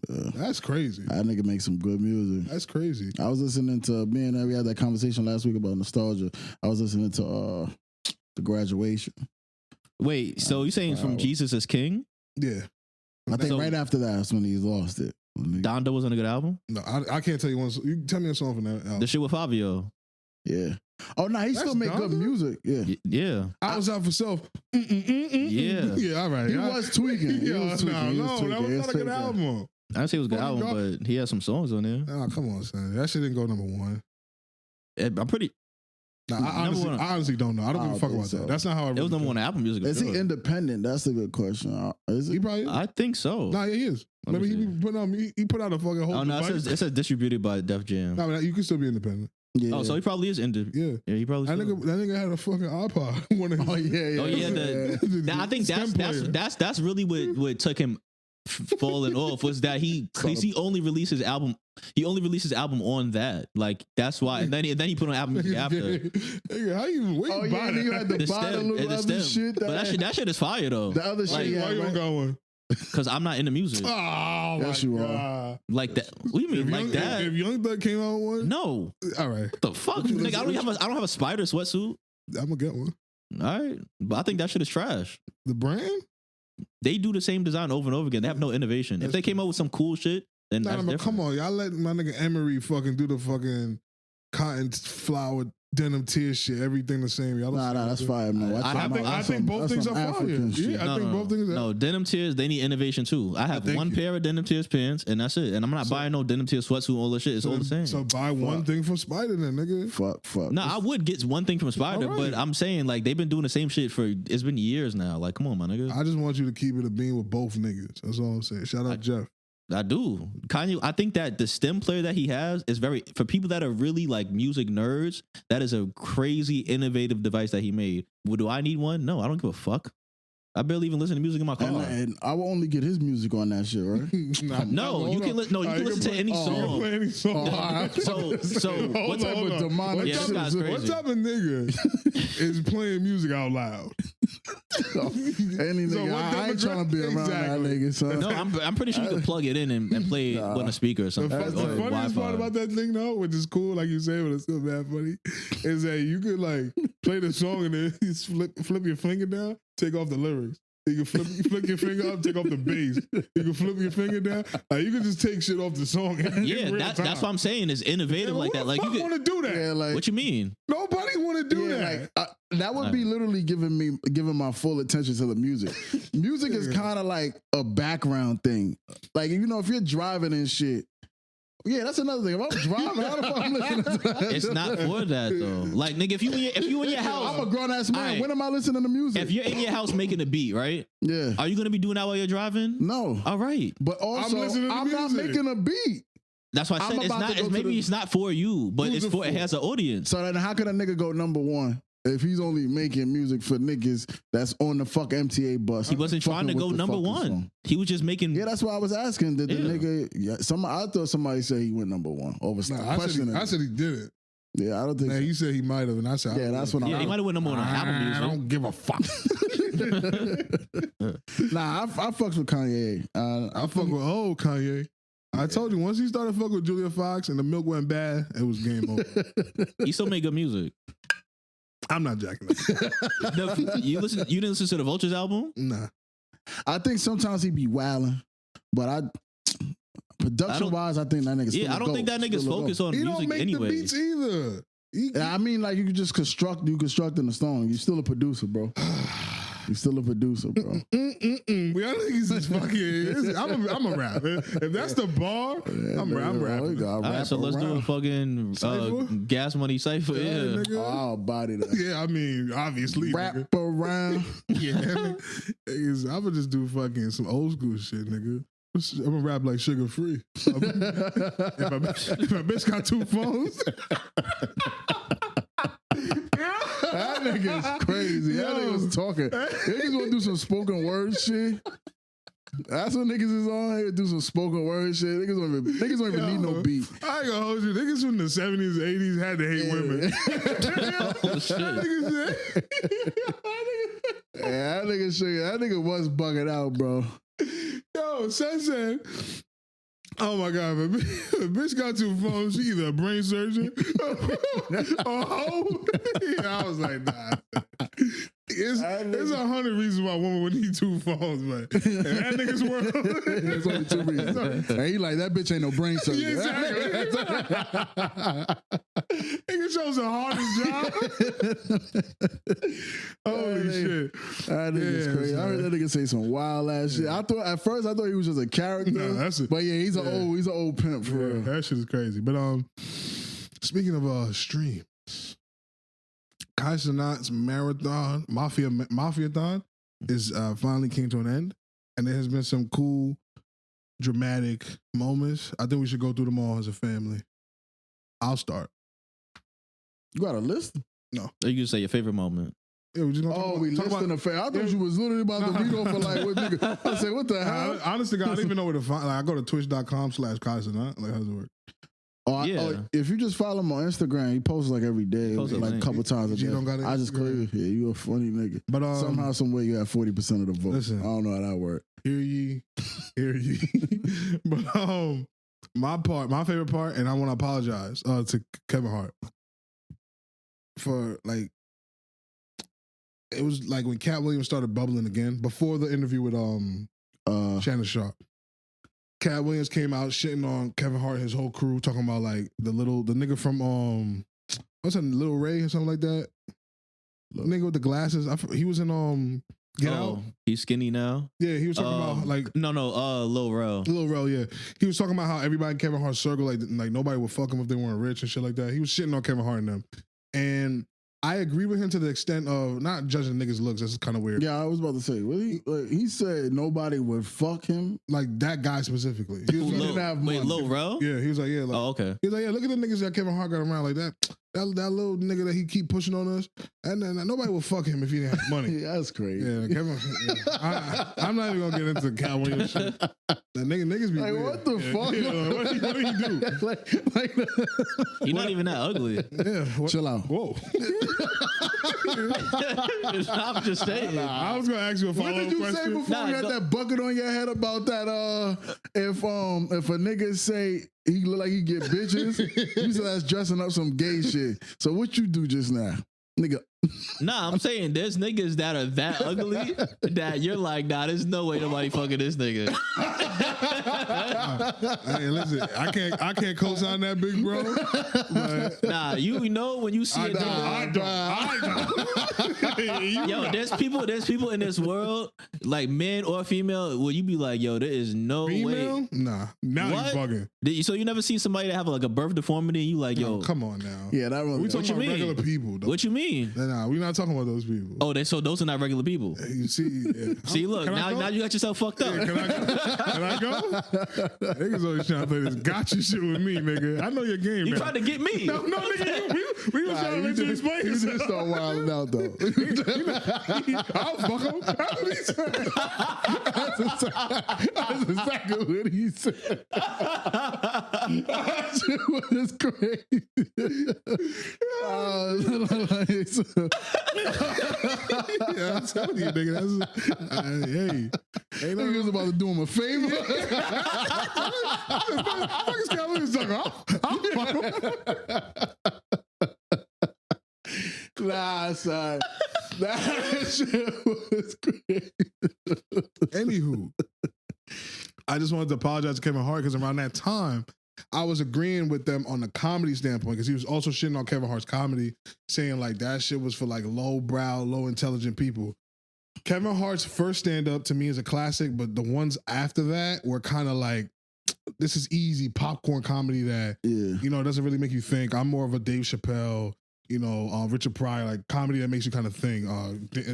though. That's crazy. That nigga makes some good music. That's crazy. I was listening to we had that conversation last week about nostalgia. I was listening to The Graduation. Wait, so you saying from Jesus is King? Yeah. I think right after that's when he lost it. Donda wasn't a good album? No, I can't tell you one. You tell me a song from that album. The shit with Fabio. Yeah. Oh no, he still make good music. Yeah. Yeah. I was out for self. Yeah. Yeah, all right. He was tweaking. That was not a good album. I didn't say it was a good album, but he had some songs on there. Oh, come on, son. That shit didn't go number one. I'm pretty. I honestly don't know. I don't give a fuck about that. That's not how I It was number one Apple Music. Is he independent? That's a good question. Is he? He probably is. I think so. Nah, yeah, he is. Maybe he put out a fucking whole. Oh no, it says distributed by Def Jam. No, you can still be independent. Yeah. Oh, so he probably is independent. Yeah, he probably. That nigga had a fucking iPod. Oh yeah. I think that's really what took him falling off was that he only released his album. He only released his album on that. Like that's why. And then he put on album music after. How you? Oh yeah, and you had the bottle of other shit. But that shit is fire though. The other shit. Why you going? Because I'm not into music. Oh yes, my you God. are. Like that. What do you mean? Like that? If Young Thug came out with one, no. All right. What the fuck? Nigga, I don't have a spider sweatsuit. I'm gonna get one. All right, but I think that shit is trash. The brand? They do the same design over and over again. They have no innovation. If they came up with some cool shit, then that's different. Come on, y'all let my nigga Emery fucking do the fucking cotton flower denim tear shit. Everything the same. Y'all that's fire, man. I think both things are fire. Yeah, I think both things. No, denim tears. They need innovation too. I have one pair of denim tears pants, and that's it. And I'm not buying no denim tears sweatsuit. All this shit. It's all the same. So buy one thing from Spider, then, nigga. Fuck. No, I would get one thing from Spider, but I'm saying like they've been doing the same shit it's been years now. Like, come on, my nigga. I just want you to keep it a bean with both niggas. That's all I'm saying. Shout out Jeff. I do. Kanye, I think that the stem player that he has is very, for people that are really like music nerds, that is a crazy innovative device that he made. Well, do I need one? No, I don't give a fuck. I barely even listen to music in my car. And I will only get his music on that shit, right? No, you can listen to any song. Play any song. So what type of demonic Yeah, this guy's What crazy. type of nigga is playing music out loud? Any nigga, I ain't trying to be around that nigga, son. No, I'm pretty sure you can plug it in and play it on a speaker or something. The funniest part about that thing though, which is cool, like you say, but it's still bad funny, is that you could like play the song and then you flip your finger down, take off the lyrics. You can flip your finger up, take off the bass. You can flip your finger down. Like, you can just take shit off the song. Yeah, that's what I'm saying. It's innovative like that. Like you want to do that. Yeah, like, what you mean? Nobody want to do that. Like, that would be literally giving my full attention to the music. Music is kind of like a background thing. Like, you know, if you're driving and shit. Yeah, that's another thing. If I'm driving, how the fuck I'm listening to that? It's not for that though. Like, nigga, if you in your house, I'm a grown ass man. Right. When am I listening to music? If you're in your house making a beat, right? Yeah. Are you gonna be doing that while you're driving? No. All right. But also, I'm not music. making a beat. That's why I said it's not. It's not for you, but Who's it's for. It has an audience. So then, how could a nigga go number one if he's only making music for niggas that's on the fuck MTA bus? He wasn't trying to go number one. He was just making. Yeah, that's why I was asking. Did the nigga? Yeah, I thought somebody said he went number one. Over I said he did it. Yeah, I don't think. Man, So. you said he might have, and I said, Yeah, that's what Yeah, he might have went number one on Apple I Music. don't give a fuck. Nah, I fucks with Kanye. I fuck with old Kanye. I told you, once he started fucking with Julia Fox and the milk went bad, it was game over. He still made good music. I'm not jacking that. You didn't listen to the Vultures album? Nah. I think sometimes he be wilding, but production wise, I think that nigga's I don't think that nigga's focused on He don't music make anyway. the beats either. I mean, like, you could just constructing the song. You're still a producer, bro. You're still a producer, bro. We all niggas is fucking. I'm a rap. If that's the bar, I'm rapping. All right, so let's do a fucking Gas Money Cypher. Yeah. Nigga. Oh, I'll body that. Yeah, I mean, obviously. Rap Nigga. around. Yeah, niggas, I'm gonna just do fucking some old school shit, nigga. I'm gonna rap like Sugar Free. If my bitch got 2 phones. That nigga is crazy. That nigga was talking. Niggas want to do some spoken word shit. That's what niggas is on here. Do some spoken word shit. Niggas don't even need no beat. I ain't gonna hold you. Niggas from the 70s, 80s had to hate women. Oh, shit. Yeah, that nigga was bugging out, bro. Yo, Sensei. Oh my God, if a bitch got 2 phones, she either a brain surgeon or a hoe. Yeah, I was like, nah. There's 100 reasons why a woman would need 2 phones, but in that nigga's world, there's only 2 reasons. And he like, that bitch ain't no brain surgeon. Yeah, exactly. Nigga chose the hardest job. Holy shit. That nigga's crazy. I heard that nigga say some wild ass shit. At first I thought he was just a character. Nah, that's it. But yeah, he's an old pimp for real. That shit is crazy. But speaking of streams, Kai Cenat's Mafia-thon is finally came to an end, and there has been some cool, dramatic moments. I think we should go through them all as a family. I'll start. You got a list? No. You can say your favorite moment. Yeah, we just gonna talk listing a fair. I thought you was literally about to read off for like what nigga. I said, what the hell? Honestly, God, I don't even know where to find. Like, I go to twitch.com/Kai Cenat. Like, how does it work? If you just follow him on Instagram, he posts like every day, like a couple times a day. I just clear. Yeah, you a funny nigga. But somehow, some way, you have 40% of the vote. Listen, I don't know how that works. Hear ye. But my favorite part, and I want to apologize to Kevin Hart for like. It was like when Cat Williams started bubbling again before the interview with Shannon Sharp. Cat Williams came out shitting on Kevin Hart, his whole crew, talking about like the nigga from what's that, Lil Ray or something like that. The nigga with the glasses. He was in Get Out. He's skinny now. Yeah, he was talking about like Lil Rel. Lil Rel, yeah. He was talking about how everybody in Kevin Hart's circle, like nobody would fuck him if they weren't rich and shit like that. He was shitting on Kevin Hart and them. And I agree with him to the extent of not judging niggas' looks. That's kind of weird. Yeah, I was about to say. He said nobody would fuck him. Like that guy specifically. He was He like, didn't have money. Wait, Lil Rel? yeah, he was like, yeah. Like, Oh, okay. He's like, yeah, look at the niggas that Kevin Hart got around like that. That little nigga that he keep pushing on us, and then nobody will fuck him if he didn't have money. Yeah, that's crazy. Yeah, Kevin. Yeah. I'm not even gonna get into Cowboy shit. The niggas be Like, weird. what the fuck? Yeah, what did he do? like, You're not even that ugly. Yeah, what? chill out. Whoa. I'm just saying. I was gonna ask you a What follow-up did you question. say before you had that bucket on your head about that? If a nigga say he look like he get bitches, you said that's dressing up some gay shit. So what you do just now, nigga? Nah, I'm saying there's niggas that are that ugly that you're like, nah, there's no way nobody fucking this nigga. Hey, listen, I can't co-sign that, big bro. But Nah, you know when you see a nigga. I don't. Yo, there's people in this world, like men or female, where you be like, yo, there is no Female? way. Nah, now What? you bugging. So you never see somebody that have like a birth deformity, and you like, yo, No, come on now. Yeah, that was. We talking you about mean? regular people. Though. what you mean? Nah, we're not talking about those people. Oh, so those are not regular people. You see, yeah. See, look, Can I go? now you got yourself fucked up. Yeah, can I go? Niggas always trying to play this gotcha shit with me, nigga. I know your game, You man. tried to get me. No, nigga, we was trying to let you explain You yourself. just start wilding out though. I'll fuck him. That's what he said. That's exactly what he said. That shit was crazy. Yeah, I'm telling you, nigga. Hey, Nigga was about to do him a favor. fuck is Cowboy talking? I'll fuck him. Nah, son. That shit was crazy. Anywho, I just wanted to apologize to Kevin Hart because around that time, I was agreeing with them on the comedy standpoint because he was also shitting on Kevin Hart's comedy, saying like that shit was for like low brow, low intelligent people. Kevin Hart's first stand up to me is a classic, but the ones after that were kind of like, this is easy popcorn comedy that, doesn't really make you think. I'm more of a Dave Chappelle, Richard Pryor, like comedy that makes you kind of think,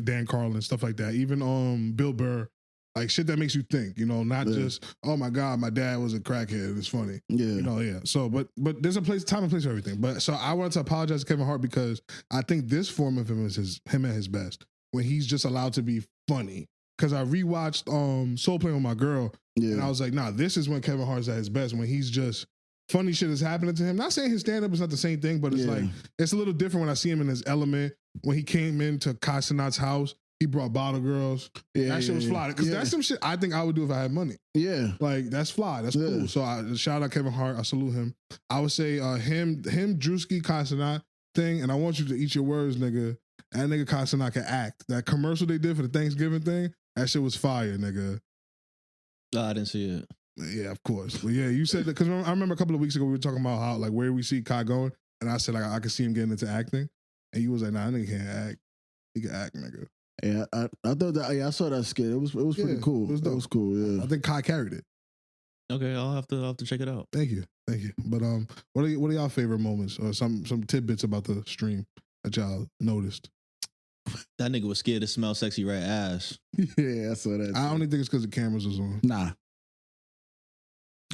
Dan Carlin, stuff like that. Even Bill Burr. Like shit that makes you think, not just, oh my God, my dad was a crackhead. It's funny. Yeah. So, but there's a time and place for everything. But so I wanted to apologize to Kevin Hart because I think this form of him is him at his best when he's just allowed to be funny. Because I rewatched Soul Playing with My Girl, and I was like, nah, this is when Kevin Hart's at his best, when he's just funny shit is happening to him. Not saying his stand up is not the same thing, but it's like it's a little different when I see him in his element. When he came into Cenat's house. He brought bottle girls. That shit was fly. Because that's some shit I think I would do if I had money. Yeah. Like, that's fly. That's cool. So shout out Kevin Hart. I salute him. I would say him, Drewski, Cenat thing, and I want you to eat your words, nigga. That nigga Cenat can act. That commercial they did for the Thanksgiving thing, that shit was fire, nigga. I didn't see it. Yeah, of course. But yeah, you said that, because I remember a couple of weeks ago we were talking about how, like, where we see Kai going, and I said, like, I could see him getting into acting. And you was like, nah, that nigga can't act. He can act, nigga. Yeah, I thought that. Yeah, I saw that skit. It was pretty cool. It was cool. Yeah, I think Kai carried it. Okay, I'll have to check it out. Thank you. But what are y'all favorite moments or some tidbits about the stream that y'all noticed? That nigga was scared to smell sexy right ass. Yeah, I saw that. I only think it's because the cameras was on. Nah,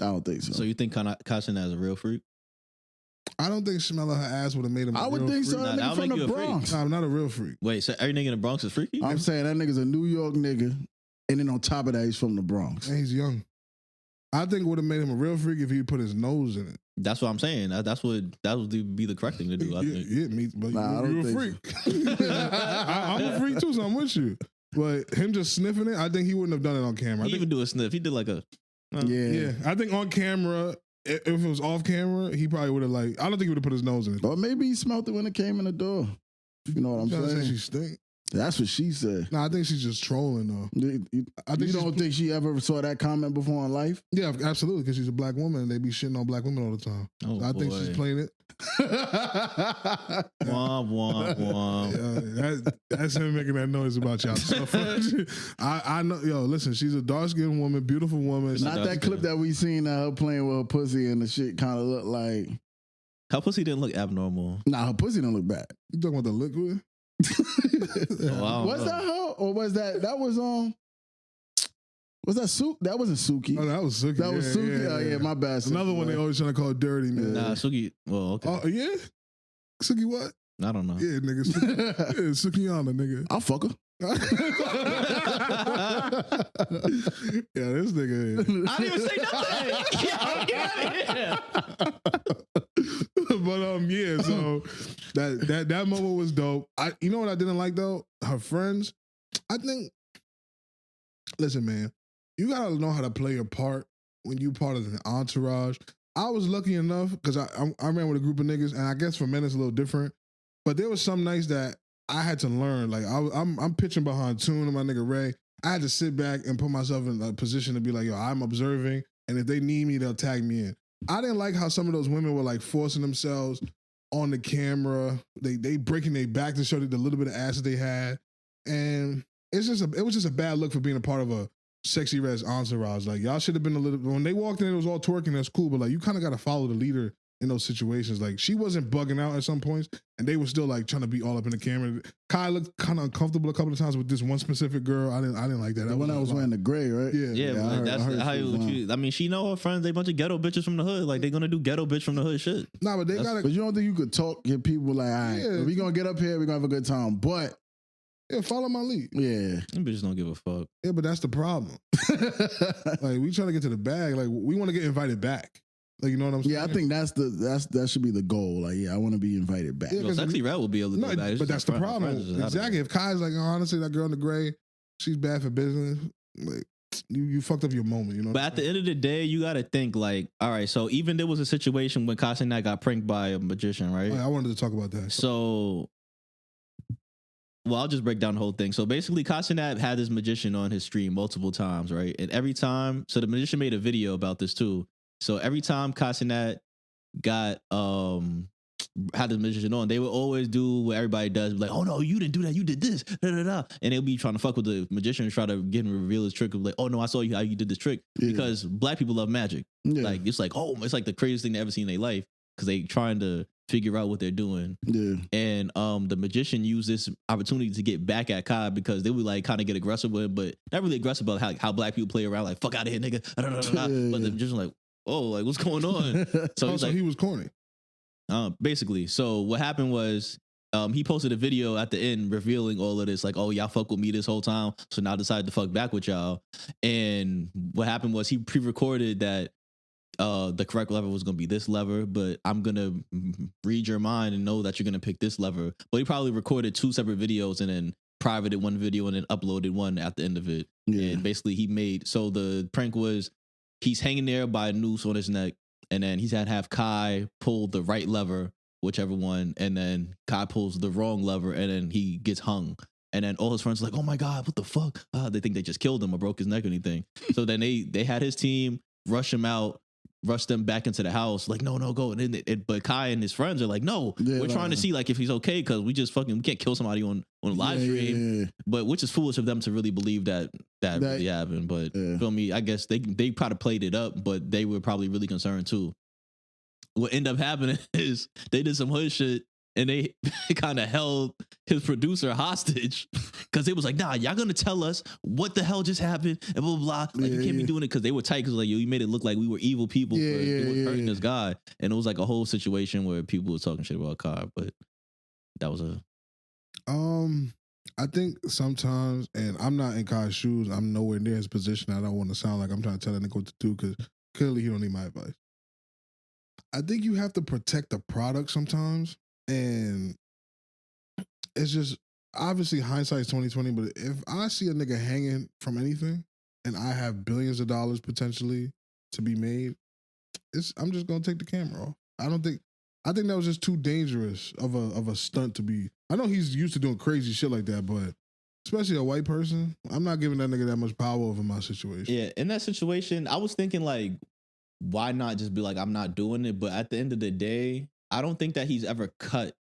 I don't think so. So you think Cenat is a real freak? I don't think smelling her ass would have made him. I would think so. Nah, That nigga from the Bronx. Nah, I'm not a real freak. Wait, so every nigga in the Bronx is freaky? I'm saying that nigga's a New York nigga, and then on top of that, he's from the Bronx. And he's young. I think it would have made him a real freak if he put his nose in it. That's what I'm saying. That would be the correct thing to do. I think. Yeah, me, but Nah, you're a freak. I'm a freak too, so I'm with you. But him just sniffing it, I think he wouldn't have done it on camera. He even do a sniff. He did like a. Yeah. I think on camera, if it was off camera, he probably would have I don't think he would have put his nose in it. Or maybe he smelled it when it came in the door. You know what I'm saying? She stink. That's what she said. No, I think she's just trolling though. I think you don't think she ever saw that comment before in life? Yeah, absolutely, because she's a black woman and they be shitting on black women all the time. Oh, so I think she's playing it. Womp, womp, womp. That's him making that noise about y'all. I know, listen, she's a dark-skinned woman, beautiful woman. Not that clip that we seen her playing with her pussy and the shit kind of looked like Her pussy didn't look abnormal. Nah, her pussy don't look bad. You talking about the liquid? Wow. Was that her or was that was that Suki? That wasn't Suki. Oh, that was Suki. That was Suki. Oh yeah, my bad. Another Suki, one they always trying to call dirty, man. Nah, Suki. Well, okay. Oh yeah, Suki what? I don't know. Yeah, nigga. Suki, yeah, Sukiyana, nigga. I'll fuck her. Yeah, this nigga. I didn't even say nothing. Get out of here. But yeah. So that moment was dope. You know what I didn't like though? Her friends. I think. Listen, man. You gotta know how to play your part when you part of the entourage. I was lucky enough because I ran with a group of niggas, and I guess for men it's a little different. But there was some nights that I had to learn. Like I'm pitching behind Toon and my nigga Ray. I had to sit back and put myself in a position to be like, yo, I'm observing, and if they need me, they'll tag me in. I didn't like how some of those women were like forcing themselves on the camera. They breaking their back to show the little bit of ass that they had, and it was just a bad look for being a part of a sexy res entourage. Like y'all should have been a little. When they walked in, it was all twerking. That's cool, but like you kind of got to follow the leader in those situations. Like she wasn't bugging out at some points, and they were still like trying to be all up in the camera. Kai looked kind of uncomfortable a couple of times with this one specific girl. I didn't like that. The one that was wearing the gray, right? Yeah. Yeah, but I that's heard how I mean, she know her friends. They a bunch of ghetto bitches from the hood. Like they gonna do ghetto bitch from the hood shit. Nah, but they gotta. But you don't think you could get people like, all right, Yeah. we gonna get up here, we gonna have a good time. But Yeah, follow my lead. yeah, Them bitches don't give a fuck. Yeah, but that's the problem. Like we trying to get to the bag. Like we want to get invited back. Like you know what I'm saying? yeah, I think that should be the goal. Like, yeah, I want to be invited back. Yeah, Well, 'cause Sexy Red will be able to No, do that. It's but just that's the her friends problem. is out of Exactly. it. If Kai's like, oh, honestly, that girl in the gray, she's bad for business. Like you fucked up your moment. You know. But at the end of the day, you got to think like, all right, so even there was a situation when Cenat got pranked by a magician, right? I wanted to talk about that. So, well, I'll just break down the whole thing. So basically, Cenat had this magician on his stream multiple times, right? And every time, so the magician made a video about this too. So every time Cenat got had the magician on, they would always do what everybody does, like, oh no, you didn't do that, you did this, da, da, da. And they'll be trying to fuck with the magician and try to get him to reveal his trick of like, oh no, I saw you how you did this trick. Yeah. Because black people love magic. Yeah. Like it's like, oh, it's like the craziest thing they ever seen in their life because they trying to figure out what they're doing. Yeah. And the magician used this opportunity to get back at Kai because they would like kind of get aggressive with him, but not really aggressive about how black people play around, like fuck out of here, nigga. Da, da, da, da. Yeah, But the magician like, oh, like what's going on? So he's Also, like, he was corny. basically. So what happened was he posted a video at the end revealing all of this, like, oh, y'all fuck with me this whole time, so now I decided to fuck back with y'all. And what happened was he pre-recorded that the correct lever was going to be this lever, but I'm going to read your mind and know that you're going to pick this lever. But he probably recorded 2 separate videos and then privated one video and then uploaded one at the end of it. Yeah. And basically he made, so the prank was he's hanging there by a noose on his neck, and then he's had to have Kai pull the right lever, whichever one, and then Kai pulls the wrong lever, and then he gets hung. And then all his friends are like, oh my God, what the fuck? They think they just killed him or broke his neck or anything. So then they had his team rush him out, rush them back into the house, like, no, go. And then but Kai and his friends are like, no, Yeah, we're trying to see like if he's okay, because we can't kill somebody on a live stream. Yeah. But which is foolish of them to really believe that really happened. But Yeah. feel me, I guess they probably played it up, but they were probably really concerned too. What ended up happening is they did some hood shit and they kind of held his producer hostage because they was like, nah, y'all gonna tell us what the hell just happened and blah, blah, blah. Like, you can't be doing it, because they were tight, because like, yo, you made it look like we were evil people for hurting this guy. And it was like a whole situation where people were talking shit about Kai, but that was I think sometimes, and I'm not in Kai's shoes, I'm nowhere near his position. I don't want to sound like I'm trying to tell that nigga what to do, because clearly he don't need my advice. I think you have to protect the product sometimes, and it's just, obviously hindsight is 2020, but if I see a nigga hanging from anything and I have billions of dollars potentially to be made, I'm just gonna take the camera off. I think that was just too dangerous of a stunt to be. I know he's used to doing crazy shit like that, but especially a white person, I'm not giving that nigga that much power over my situation. Yeah, in that situation, I was thinking like, why not just be like, I'm not doing it? But at the end of the day, I don't think that he's ever cut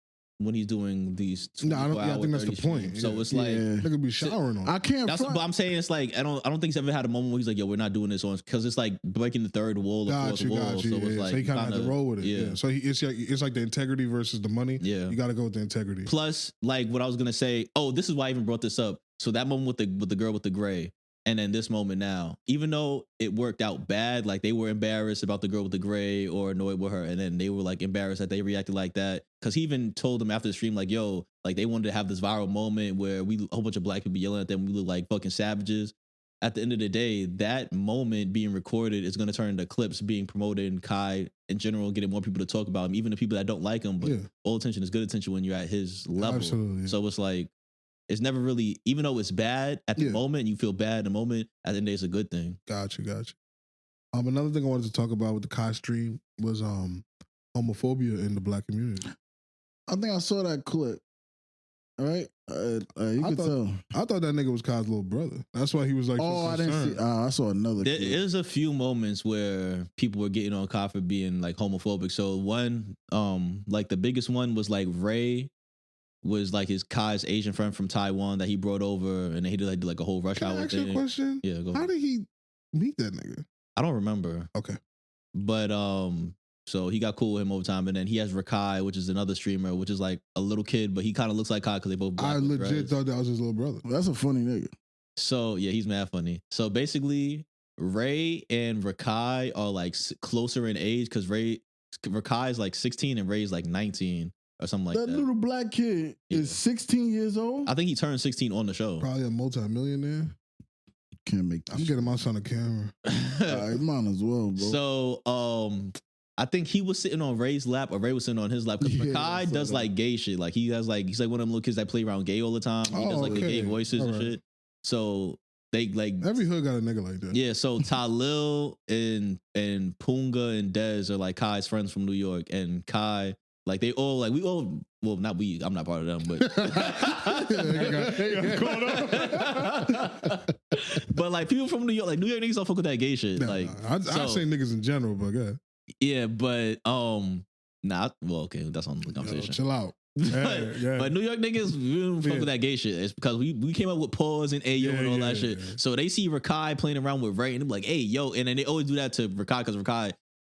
when he's doing these. No, I think that's the point. So it's like they could be showering on. I can't. But I'm saying it's like I don't think he's ever had a moment where he's like, yo, we're not doing this on because it's like breaking the third wall, the fourth wall. So it's like so he kind of had to roll with it. Yeah. So it's like the integrity versus the money. Yeah, you got to go with the integrity. Plus, like what I was gonna say. Oh, this is why I even brought this up. So that moment with the girl with the gray. And then this moment now, even though it worked out bad, like they were embarrassed about the girl with the gray or annoyed with her. And then they were like embarrassed that they reacted like that. Cause he even told them after the stream, like, yo, like they wanted to have this viral moment where a whole bunch of black people yelling at them. We look like fucking savages. At the end of the day, that moment being recorded is going to turn into clips being promoted and Kai in general, getting more people to talk about him, even the people that don't like him. But all attention is good attention when you're at his level. Absolutely. So it's like, it's never really, even though it's bad at the moment, you feel bad in the moment, at the end of the day, it's a good thing. Gotcha. Another thing I wanted to talk about with the Kai stream was homophobia in the black community. I think I saw that clip. All right? You could tell. I thought that nigga was Kai's little brother. That's why he was like, oh, I didn't see. I saw another clip. There's a few moments where people were getting on Kai for being like homophobic. So one, like the biggest one was like Ray was like his Kai's Asian friend from Taiwan that he brought over, and he did like a whole rush hour thing. Can I ask you a question? Yeah, go. How did he meet that nigga? I don't remember. Okay, but so he got cool with him over time, and then he has Rakai, which is another streamer, which is like a little kid, but he kind of looks like Kai because they both. Black I legit thought that was his little brother. That's a funny nigga. So yeah, he's mad funny. So basically, Ray and Rakai are like closer in age because Rakai is like 16 and Ray's like 19. Or something like that. That little black kid is 16 years old. I think he turned 16 on the show. Probably a multi-millionaire. Can't make. I'm getting my son a camera. Right, might as well, bro. So, I think he was sitting on Ray's lap, or Ray was sitting on his lap. Because Rakai does like gay shit. Like he's like one of them little kids that play around gay all the time. He does like the gay voices and shit. So they like every hood got a nigga like that. Yeah. So Talil and Punga and Dez are like Kai's friends from New York, and Kai. Like they all like we all well not we I'm not part of them but but like people from New York niggas don't fuck with that gay shit. I say niggas in general, but yeah, but well okay, that's on the conversation. Chill out. But New York niggas we don't fuck with that gay shit. It's because we came up with pause and ayo and all that shit. So they see Rakai playing around with Ray and they're like, hey yo, and then they always do that to Rakai because Rakai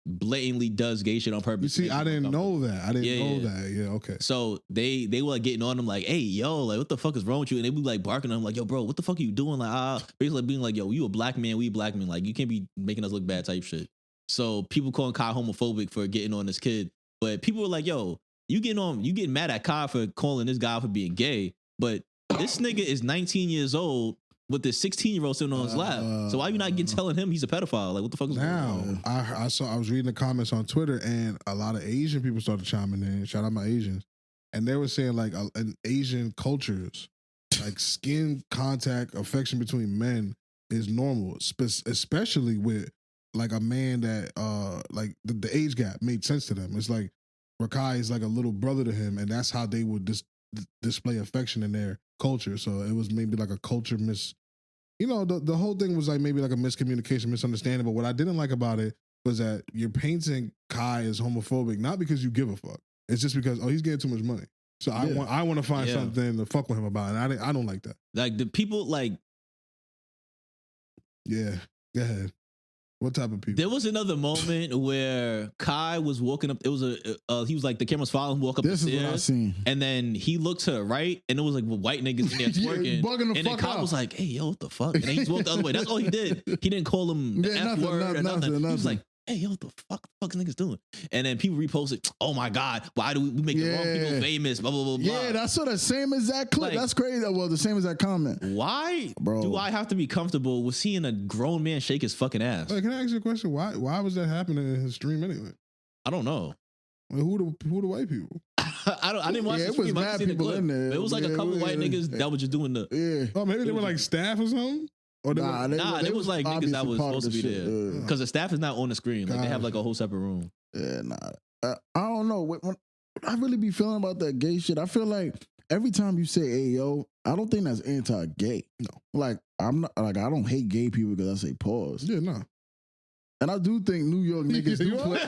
blatantly does gay shit on purpose. You see, I didn't know that. Yeah, okay. So they were like getting on him like, hey, yo, like what the fuck is wrong with you? And they be like barking at him like, yo, bro, what the fuck are you doing? Like, basically being like, yo, you a black man, we black men. Like, you can't be making us look bad type shit. So people calling Kai homophobic for getting on this kid. But people were like, yo, you getting mad at Kai for calling this guy for being gay. But this nigga is 19 years old with this 16-year-old sitting on his lap. So why you not telling him he's a pedophile? Like, what the fuck is going on? I was reading the comments on Twitter, and a lot of Asian people started chiming in. Shout out my Asians. And they were saying, like, in Asian cultures, like, skin contact, affection between men is normal, especially with, like, a man that, like, the age gap made sense to them. It's like, Rakai is like a little brother to him, and that's how they would display affection in their culture. So it was maybe like a culture the whole thing was like maybe like a miscommunication, misunderstanding. But what I didn't like about it was that you're painting Kai as homophobic, not because you give a fuck. It's just because, he's getting too much money. So I want to find something to fuck with him about. And I don't like that. Like the people like. Yeah, go ahead. What type of people? There was another moment where Kai was walking up. It was he was like the camera's following him walk up the stairs. This is what I seen. And then he looked to the right, and it was like white niggas in there twerking. Bugging and then Kai was like, "Hey, yo, what the fuck?" And then he just walked the other way. That's all he did. He didn't call him the F word or nothing. He was like, "Hey, yo, what the fuck niggas doing?" And then people reposted, "Oh my god, why do we make the wrong people famous?" Blah blah blah. Yeah, that's sort of same exact clip. Like, that's crazy. Well, the same exact comment. Why do I have to be comfortable with seeing a grown man shake his fucking ass? Wait, can I ask you a question? Why was that happening in his stream anyway? I don't know. Like, who the white people? I didn't watch the stream. It was mad people in there. It was like a couple white niggas that were just doing the. Yeah. Oh, maybe they were like staff or something. Or they was like niggas that was supposed to be there because the staff is not on the screen. Like they have like a whole separate room. Yeah, I don't know. When I really be feeling about that gay shit, I feel like every time you say "Ayo," I don't think that's anti-gay. No, like I'm not like I don't hate gay people because I say pause. Yeah, no. And I do think New York niggas do play.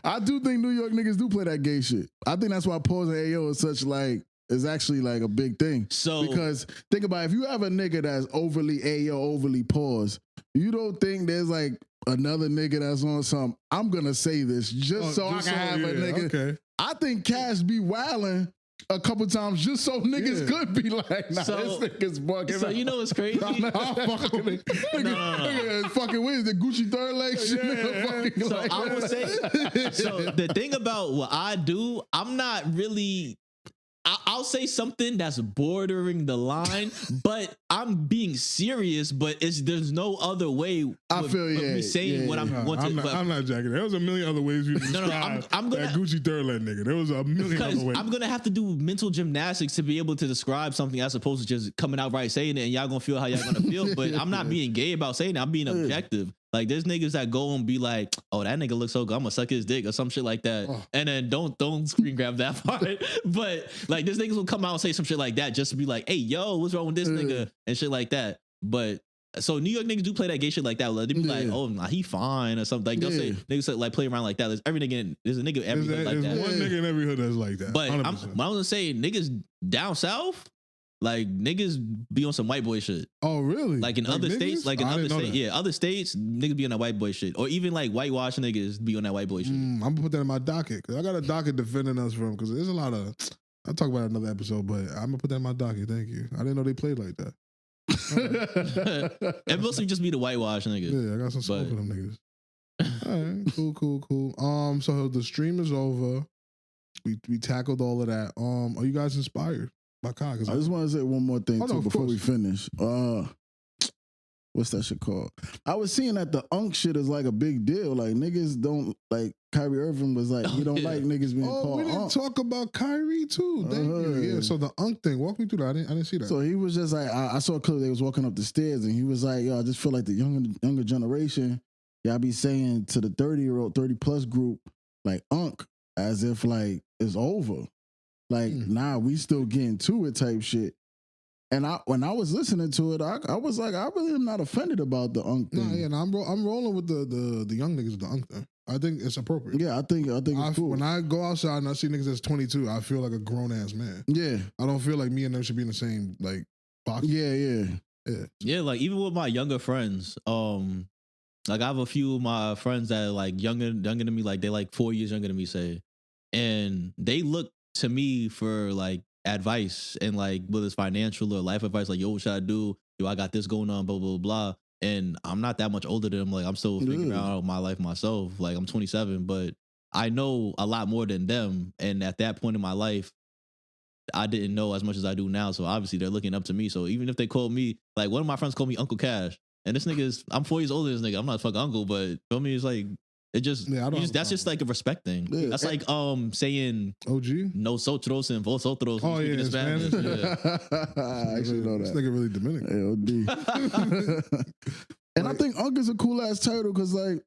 I do think New York niggas do play that gay shit. I think that's why Pause and AO is such like is actually like a big thing. So because think about it, if you have a nigga that's overly AO, overly Pause, you don't think there's like another nigga that's on some. I'm gonna say this just so I can have a nigga. Okay. I think Cash be wilding a couple times just so niggas could be like, nah, So- this nigga's bugging. so you know what's crazy? I'll fuck with it. Nigga, fucking with the Gucci third leg shit. Fucking So like, I would say, so the thing about what I do, I'm not really. I'll say something that's bordering the line, but I'm being serious. But there's no other way. I with- feel of yeah, me saying yeah, what yeah. I'm not jacking. There was a million other ways you could No, describe I'm gonna- that Gucci third leg nigga. There was a million other Because ways. I'm gonna have to do mental gymnastics to be able to describe something as opposed to just coming out right saying it, and y'all gonna feel how y'all gonna feel. But I'm not being gay about saying it. I'm being objective. Like there's niggas that go and be like, "Oh, that nigga looks so good. I'm gonna suck his dick" or some shit like that, and then don't screen grab that part. But like, this niggas will come out and say some shit like that just to be like, "Hey, yo, what's wrong with this nigga?" and shit like that. But so New York niggas do play that gay shit like that. Like, they be like, "Oh, nah, he fine" or something. Like they'll say niggas say, like play around like that. There's every nigga. There's a nigga every hood like There's that. one nigga in every hood that's like that. But I 100%. was gonna say niggas down south, like niggas be on some white boy shit. Oh, really? Like in other niggas? states, like in I other didn't know states, that. yeah, other states, niggas be on that white boy shit, or even like whitewash niggas be on that white boy shit. I'm gonna put that in my docket because I got a docket defending us from because there's a lot of. I'll talk about it in another episode, but I'm gonna put that in my docket. Thank you. I didn't know they played like that. It mostly just be the whitewash niggas. Yeah, I got some smoke But- for them niggas. All right, cool. So the stream is over. We tackled all of that. Are you guys inspired by Kai? 'Cause I just want to say one more thing Oh, no, too of before we course. finish. What's that shit called? I was seeing that the unk shit is like a big deal. Like niggas don't like Kyrie Irving was like he don't yeah. like niggas being Oh, called we didn't unk. talk about Kyrie too. Thank you. Yeah. So the unk thing. Walk me through that. I didn't see that. So he was just like I saw a clip. They was walking up the stairs and he was like, "Yo, I just feel like the younger generation, y'all be saying to the 30 plus group like unk as if like it's over. Like nah, we still getting to it type shit." And when I was listening to it, I was like, I really am not offended about the unk thing. No, yeah, no, I'm rolling with the young niggas with the unk thing. I think it's appropriate. Yeah, I think it's cool. When I go outside and I see niggas that's 22, I feel like a grown ass man. Yeah, I don't feel like me and them should be in the same like box. yeah. Yeah, like even with my younger friends, like I have a few of my friends that are like younger than me, like they like 4 years younger than me, say, and they look to me for like advice and like whether it's financial or life advice, like yo, what should I do? Yo, I got this going on, blah blah blah. And I'm not that much older than them. Like I'm still figuring out my life myself. Like I'm 27, but I know a lot more than them. And at that point in my life, I didn't know as much as I do now. So obviously they're looking up to me. So even if they call me, like one of my friends called me Uncle Cash, and this nigga is, I'm 4 years older than this nigga. I'm not a fucking uncle, but feel me, it's like it just, Yeah, I don't have a that's just like a respect thing. Yeah. That's like saying OG. nosotros and vosotros. Oh, yeah, speaking in Spanish. Yeah. I actually know This that. nigga really Dominican. AOD. And I think unk is a cool ass title because, like,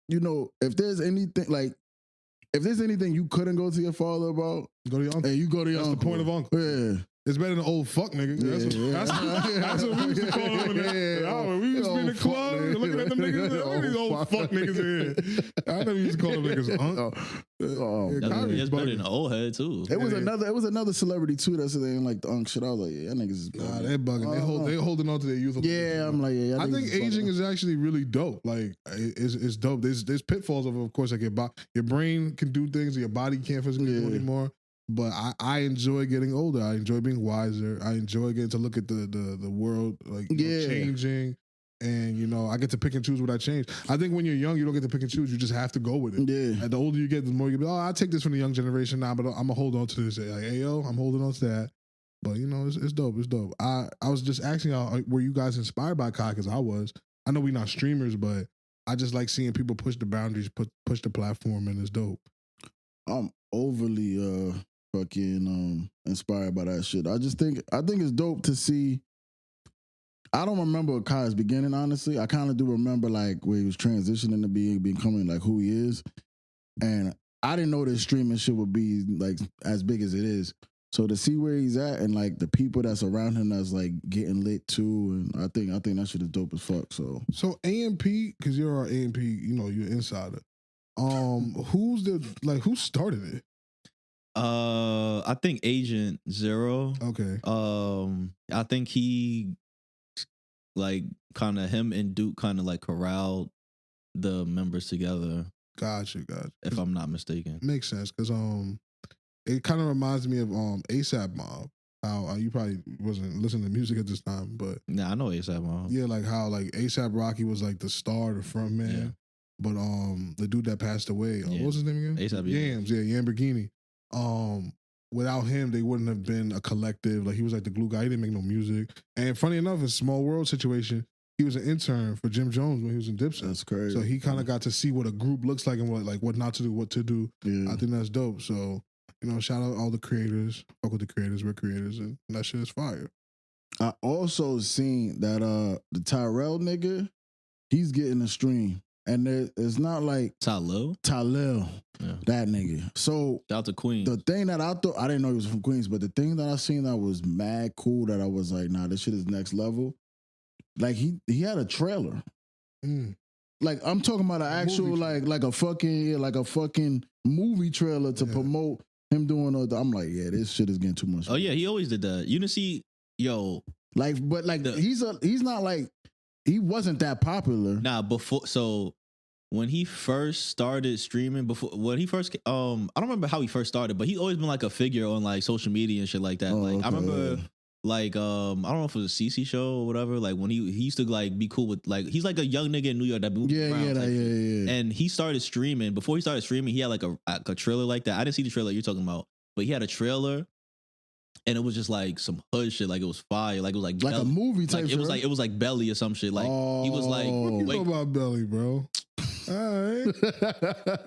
you know, if there's anything you couldn't go to your father about, Go to your uncle. and you go to your That's the uncle. point of uncle. Yeah. It's better than old fuck nigga. That's what we used to call them. When we used to be in the club looking at them niggas. Look at these old fuck niggas in here. I never used to call them niggas unk. Oh, Yeah, Kyrie's It's better bugging. than an old head too. It was another celebrity too that said they didn't like the unk shit. I was like, yeah, that niggas is Nah, bugging. they're bugging. They holding on to their youth. Yeah, I'm like, yeah. I think aging is actually really dope. Like it's dope. There's pitfalls of course, like your brain can do things your body can't physically do anymore. But I enjoy getting older. I enjoy being wiser. I enjoy getting to look at the world like changing. And you know, I get to pick and choose what I change. I think when you're young, you don't get to pick and choose. You just have to go with it. Yeah. And the older you get, the more you be, I take this from the young generation now, but I'm gonna hold on to this. Like, hey yo, I'm holding on to that. But you know, it's dope. It's dope. I was just asking y'all, were you guys inspired by Kai? Because I was. I know we're not streamers, but I just like seeing people push the boundaries, push the platform, and it's dope. I'm overly fucking inspired by that shit. I think it's dope to see. I don't remember Kai's beginning, honestly. I kind of do remember like where he was transitioning to becoming like who he is. And I didn't know this streaming shit would be like as big as it is. So to see where he's at and like the people that's around him that's like getting lit too, and I think that shit is dope as fuck. So AMP, because you're our AMP, you're insider. Who started it? I think Agent Zero. Okay. I think he like kind of him and Duke kind of like corralled the members together. Gotcha. If I'm not mistaken, makes sense because it kind of reminds me of ASAP Mob. How you probably wasn't listening to music at this time, but I know ASAP Mob. Yeah, like how like ASAP Rocky was like the star, the front man. Yeah. But the dude that passed away, what was his name again? ASAP Yams, Lamborghini. Without him, they wouldn't have been a collective. Like he was like the glue guy. He didn't make no music. And funny enough, in Small World situation, he was an intern for Jim Jones when he was in Dipset. that's crazy. So he kind of got to see what a group looks like and what not to do, what to do. Yeah. I think that's dope. So shout out all the creators. Fuck with the creators. We're creators, and that shit is fire. I also seen that the Tyrell nigga, he's getting a stream. And it's not like Talil, that nigga. So shout out to Queens. The thing that I thought, I didn't know he was from Queens, but the thing that I seen that was mad cool that I was like, nah, this shit is next level. Like he had a trailer. Like I'm talking about an actual like a fucking movie trailer to promote him doing I'm like, yeah, this shit is getting too much. Oh yeah, he always did that. You didn't see, he's not like, he wasn't that popular. Nah, before, so when he first started streaming, I don't remember how he first started, but he always been like a figure on like social media and shit like that. I remember like I don't know if it was a CC show or whatever. Like when he used to like be cool with like, he's like a young nigga in New York that moved around. And he started streaming. Before he started streaming, he had like a trailer like that. I didn't see the trailer you're talking about, but he had a trailer. And it was just like some hood shit, like it was fire, like it was like Belly. A movie type. Like it was like Belly or some shit. Like he was like, what you know about Belly, bro? All right,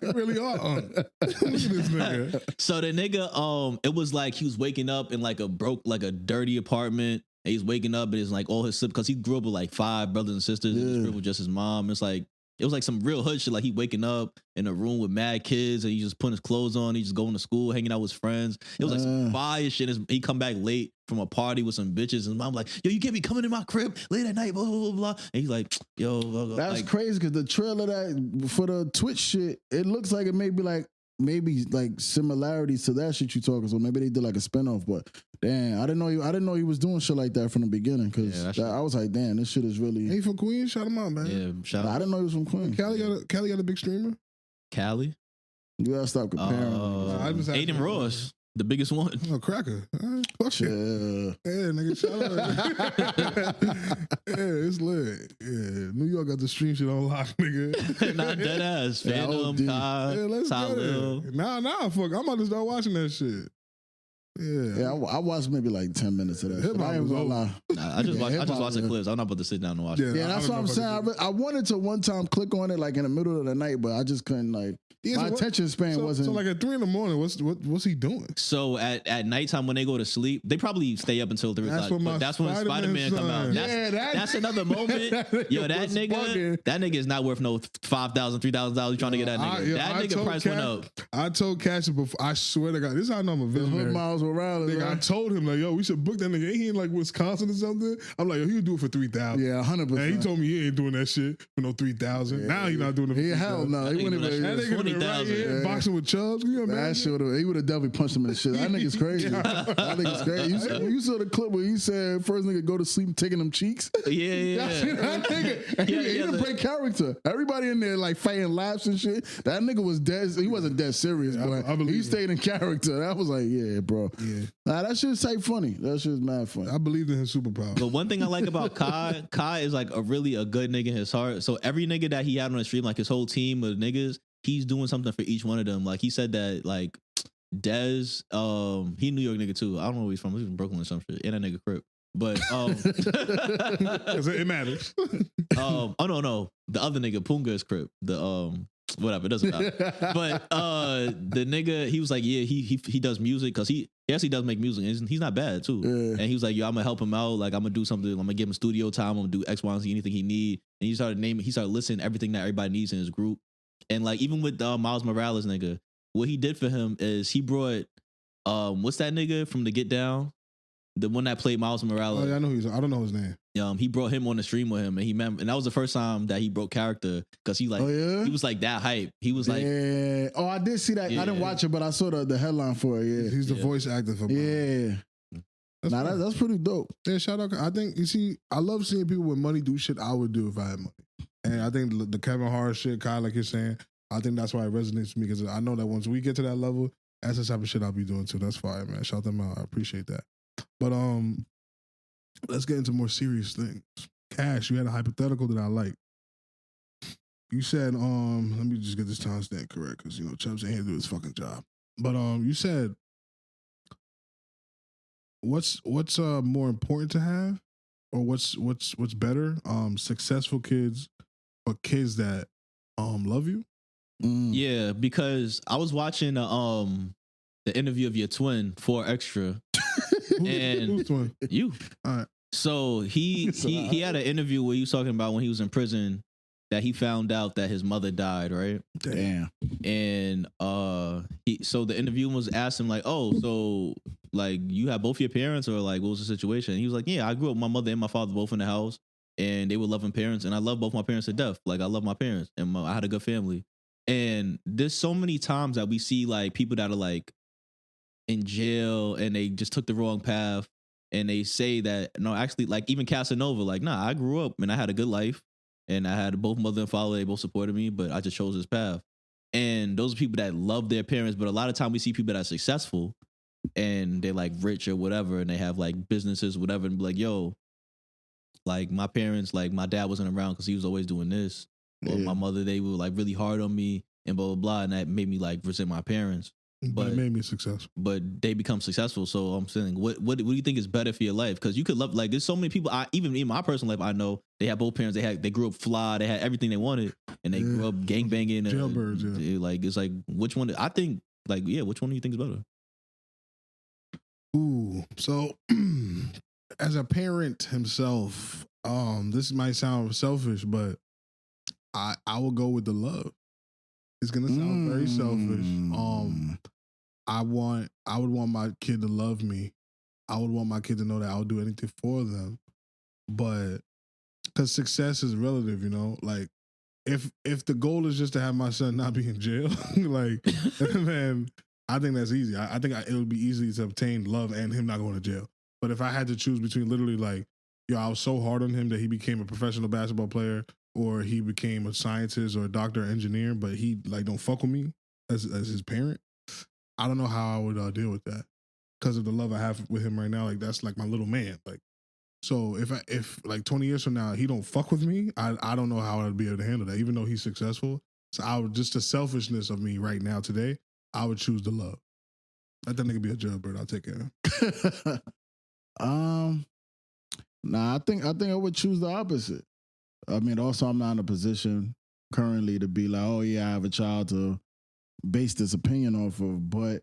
you really are. Look at this nigga. So the nigga, it was like he was waking up in like a dirty apartment. And he's waking up and it's like all his siblings, because he grew up with like 5 brothers and sisters. And he grew up with just his mom. It's like, it was like some real hood shit. Like he waking up in a room with mad kids and he just putting his clothes on. He just going to school, hanging out with his friends. It was like some fire shit. He come back late from a party with some bitches and mom like, yo, you can't be coming in my crib late at night, blah, blah, blah, blah. And he's like, yo. That's like, crazy because the trailer that for the Twitch shit, it looks like it may be like, maybe like similarities to that shit you talking. So maybe they did like a spinoff, but damn, I didn't know he was doing shit like that from the beginning. Because I was like, damn, this shit is really. He from Queens? Shout him out, man. Yeah, shout out. I didn't know he was from Queens. Cali got a big streamer. Cali? You gotta stop comparing. Aiden Ross, the biggest one. Oh, cracker. Fuck it. Yeah, nigga, shout out. Yeah, it's lit. Yeah, New York got the stream shit on lock, nigga. Not dead ass. Phantom, Kai, let's Talil. get it. Nah, fuck. I'm about to start watching that shit. Yeah, I watched maybe like 10 minutes of that. Hip-hop I ain't gonna lie. I just watched the clips. I'm not about to sit down and watch it. Yeah, that's what I'm saying. I wanted to one time click on it like in the middle of the night, but I just couldn't like. My attention span wasn't. So like at 3 a.m, what's he doing? So at nighttime when they go to sleep, they probably stay up until 3 o'clock. That's when Spider-Man come out. That's another moment. Yo, that nigga is not worth no $5,000, $3,000 trying to get that nigga. That nigga price went up. I told Cash before. I swear to God, this is how I know I'm a visionary. Hood Miles Morales. Nigga, I told him like, yo, we should book that nigga. Ain't he in like Wisconsin or something? I'm like, yo, he would do it for $3,000. Yeah, 100%. And he told me he ain't doing that shit for no $3,000. Now he not doing it for $3,000. Hell no. He wouldn't even. That nigga been right here boxing with Chubbs. You know, that shit he would have definitely punched him in the shit. That nigga's crazy. That nigga's crazy. You saw the clip where he said first nigga go to sleep taking them cheeks? Yeah. That nigga, he a great character. Everybody in there like fighting laughs and shit. That nigga was dead. He wasn't dead serious, but he stayed in character. That was like, yeah, bro. Yeah. Nah, that shit's type funny. That shit's mad funny. I believed in his superpower. But one thing I like about Kai is like a good nigga in his heart. So every nigga that he had on the stream, like his whole team of niggas, he's doing something for each one of them. Like he said that like Dez, he New York nigga too. I don't know where he's from. He's from Brooklyn or some shit. And that nigga Crip. But it matters. Oh no. The other nigga Punga is Crip. The whatever, it doesn't matter. But the nigga, he was like, yeah, he does music because he actually does make music and he's not bad too. Yeah. And he was like, yo, I'm gonna help him out. Like I'm gonna do something. I'm gonna give him studio time. I'm gonna do X, Y, and Z, anything he need. And he started listing everything that everybody needs in his group. And like even with Miles Morales nigga, what he did for him is he brought what's that nigga from the Get Down? The one that played Miles Morales. Oh yeah, I know I don't know his name. He brought him on the stream with him, and that was the first time that he broke character because he was like that hype. He was like, yeah. Oh, I did see that. Yeah. I didn't watch it, but I saw the headline for it. Yeah, He's the voice actor for. Yeah. That's pretty dope. Yeah, shout out. I think I love seeing people with money do shit I would do if I had money. And I think the Kevin Hart shit, Kyle, like you're saying, I think that's why it resonates with me because I know that once we get to that level, that's the type of shit I'll be doing too. That's fire, man. Shout them out. I appreciate that. But let's get into more serious things. Cash, you had a hypothetical that I like. You said, let me just get this timestamp correct because Chubbs ain't here to do his fucking job. But you said, what's more important to have, or what's better? Successful kids or kids that love you? Yeah, because I was watching the interview of your twin, 4 Extra. And who's twin? You. All right. So he had an interview where he was talking about when he was in prison that he found out that his mother died, right? Damn. And so the interviewer was asking like, oh, so like you have both your parents, or like what was the situation? And he was like, yeah, I grew up with my mother and my father both in the house, and they were loving parents, and I love both my parents to death. Like I love my parents, and I had a good family. And there's so many times that we see like people that are like in jail and they just took the wrong path, and they say that no, actually, like even Casanova, like nah, I grew up and I had a good life, and I had both mother and father, they both supported me, but I just chose this path. And those are people that love their parents, but a lot of time we see people that are successful and they're like rich or whatever, and they have like businesses, whatever, and be like, yo, like my parents, like my dad wasn't around because he was always doing this. Or my mother, they were like really hard on me and blah, blah, blah. And that made me like resent my parents. But it made me successful. But they become successful. So I'm saying, what do you think is better for your life? Because you could love, like, there's so many people, even in my personal life, I know they have both parents. They grew up fly. They had everything they wanted. And they grew up gangbanging. Jailbirds, yeah. Like, it's like, which one? I think, like, yeah, which one do you think is better? Ooh, so as a parent himself, this might sound selfish, but I will go with the love. It's gonna sound very selfish. I would want my kid to love me. I would want my kid to know that I'll do anything for them. But because success is relative, like if the goal is just to have my son not be in jail, like man, I think that's easy. I think it would be easy to obtain love and him not going to jail. But if I had to choose between literally like, I was so hard on him that he became a professional basketball player, or he became a scientist or a doctor or engineer, but he like don't fuck with me as his parent, I don't know how I would deal with that because of the love I have with him right now. Like that's like my little man. Like, so if like 20 years from now he don't fuck with me, I don't know how I'd be able to handle that, even though he's successful. So I would, just the selfishness of me right now today, I would choose the love. Let that nigga be a jailbird. I'll take care of him. Nah, I think I would choose the opposite. I mean, also I'm not in a position currently to be like, oh yeah, I have a child to base this opinion off of. But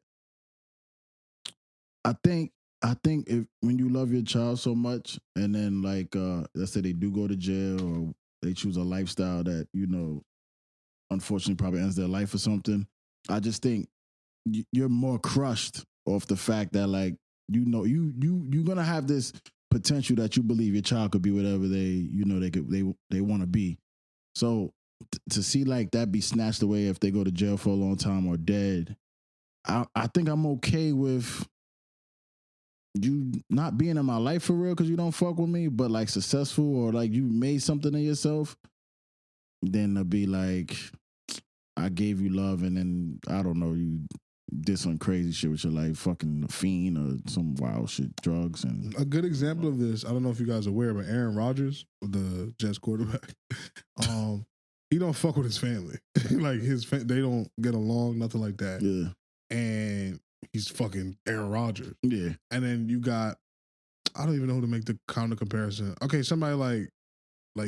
I think if when you love your child so much, and then like let's say they do go to jail or they choose a lifestyle that unfortunately probably ends their life or something, I just think you're more crushed off the fact that like you're gonna have this potential that you believe your child could be whatever they want to be. So to see like that be snatched away if they go to jail for a long time or dead, I think I'm okay with you not being in my life for real because you don't fuck with me, but like successful or like you made something of yourself, then they'll be like, I gave you love and then I don't know, you did some crazy shit with your life, fucking a fiend or some wild shit, drugs. And a good example of this, I don't know if you guys are aware, but Aaron Rodgers, the Jets quarterback, he don't fuck with his family. Like they don't get along, nothing like that. Yeah. And he's fucking Aaron Rodgers. Yeah. And then you got, I don't even know who to make the counter comparison. Okay, somebody like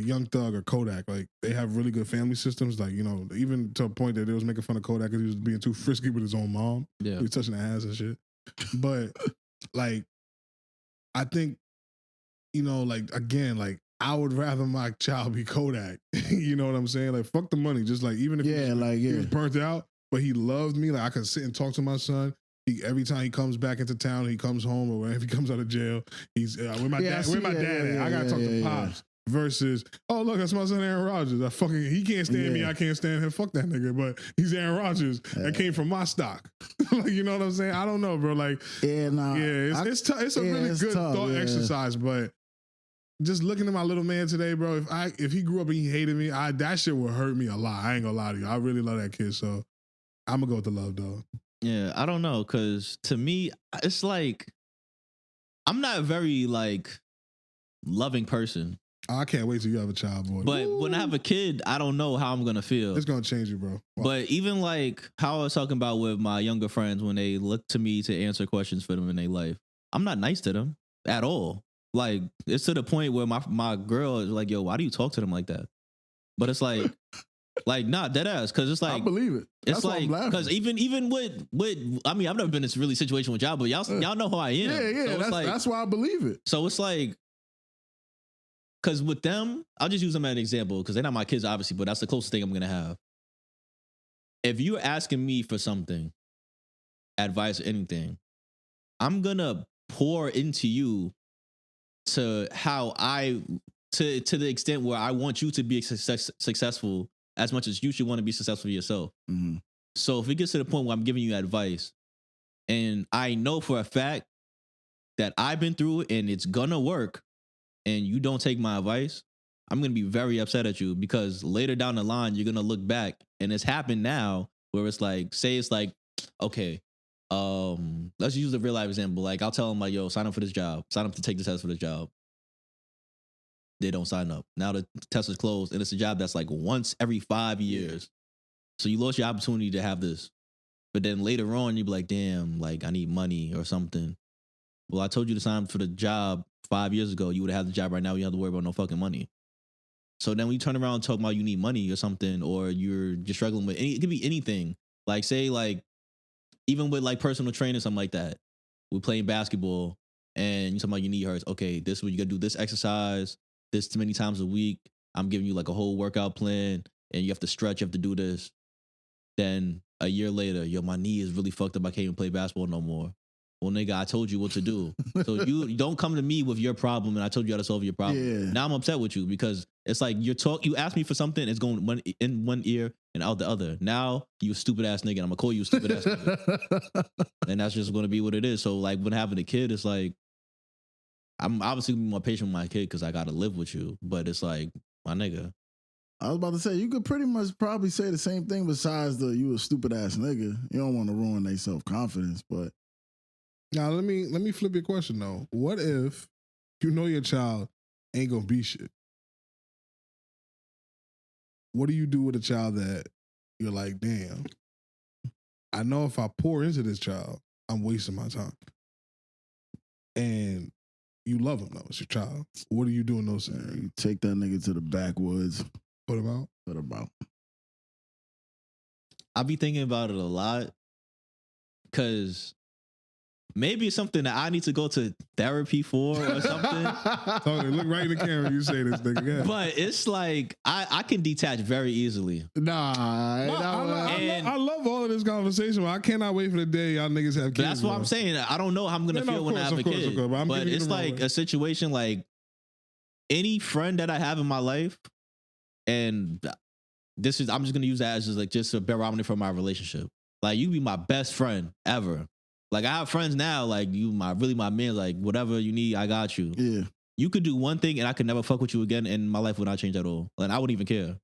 Young Thug or Kodak, like they have really good family systems. Like, even to a point that they was making fun of Kodak because he was being too frisky with his own mom. Yeah. He was touching the ass and shit. But like, I think, like again, like I would rather my child be Kodak. You know what I'm saying? Like, fuck the money. Just like, even if he was burnt out, but he loved me, like I could sit and talk to my son. every time he comes back into town, he comes home, or if he comes out of jail, he's where my dad at? I gotta talk to Pops. Versus, oh look, that's my son Aaron Rodgers. He can't stand me, I can't stand him. Fuck that nigga. But he's Aaron Rodgers. That came from my stock. Like, you know what I'm saying? I don't know, bro. Like, it's tough. It's a really good thought exercise, but just looking at my little man today, bro. If he grew up and he hated me, that shit would hurt me a lot. I ain't gonna lie to you. I really love that kid, so I'm gonna go with the love, dog. Yeah, I don't know, because to me, it's like I'm not a very like loving person. I can't wait till you have a child, boy. But when I have a kid, I don't know how I'm gonna feel. It's gonna change you, bro. Wow. But even like how I was talking about with my younger friends when they look to me to answer questions for them in their life, I'm not nice to them at all. Like, it's to the point where my girl is like, yo, why do you talk to them like that? But it's like, nah, dead ass. Cause it's like, I believe it. It's like, cause even with, I mean, I've never been in this really situation with y'all, but y'all know who I am. Yeah. So that's why I believe it. So it's like, cause with them, I'll just use them as an example, cause they're not my kids, obviously, but that's the closest thing I'm gonna have. If you're asking me for something, advice or anything, I'm gonna pour into you to the extent where I want you to be successful as much as you should want to be successful yourself. Mm-hmm. So if it gets to the point where I'm giving you advice and I know for a fact that I've been through it and it's gonna work and you don't take my advice, I'm gonna be very upset at you, because later down the line, you're gonna look back, and it's happened now where it's like, say it's like, okay, let's use a real life example. Like, I'll tell them like, yo, sign up for this job, sign up to take the test for this job. They don't sign up. Now the test is closed, and it's a job that's like once every 5 years. So you lost your opportunity to have this. But then later on, you'd be like, damn, like I need money or something. Well, I told you to sign up for the job 5 years ago. You would have had the job right now. You don't have to worry about no fucking money. So then when you turn around and talk about you need money or something, or you're just struggling with it could be anything. Like, say like, even with like personal training, something like that. We're playing basketball and you talking about you need hurts. Okay, this is what you gotta do, this exercise, this many times a week. I'm giving you like a whole workout plan, and you have to stretch, you have to do this. Then a year later, yo, my knee is really fucked up. I can't even play basketball no more. Well, nigga, I told you what to do. So you don't come to me with your problem, and I told you how to solve your problem. Yeah. Now I'm upset with you, because it's like you ask me for something, it's going in one ear and out the other. Now you a stupid ass nigga, and I'm gonna call you a stupid ass nigga. And that's just gonna be what it is. So like, when having a kid, it's like, I'm obviously gonna be more patient with my kid because I gotta live with you. But it's like, my nigga. I was about to say, you could pretty much probably say the same thing besides you a stupid ass nigga. You don't want to ruin their self-confidence, but. Now let me flip your question though. What if you know your child ain't gonna be shit? What do you do with a child that you're like, damn, I know if I pour into this child, I'm wasting my time. And you love him though, it's your child. What do you do in those scenarios? You take that nigga to the backwoods. Put him out? Put him out. I be thinking about it a lot, because maybe it's something that I need to go to therapy for or something. Tony, look right in the camera. You say this nigga. Yeah. But it's like, I can detach very easily. I love all of this conversation, but I cannot wait for the day y'all niggas have kids. That's what I'm saying. I don't know how I'm going to feel when I have a kid. But it's like a situation like any friend that I have in my life, and I'm just going to use that as just a barometer for my relationship. Like, you be my best friend ever. Like, I have friends now, like, you my man, like, whatever you need, I got you. Yeah. You could do one thing and I could never fuck with you again, and my life would not change at all. And I wouldn't even care.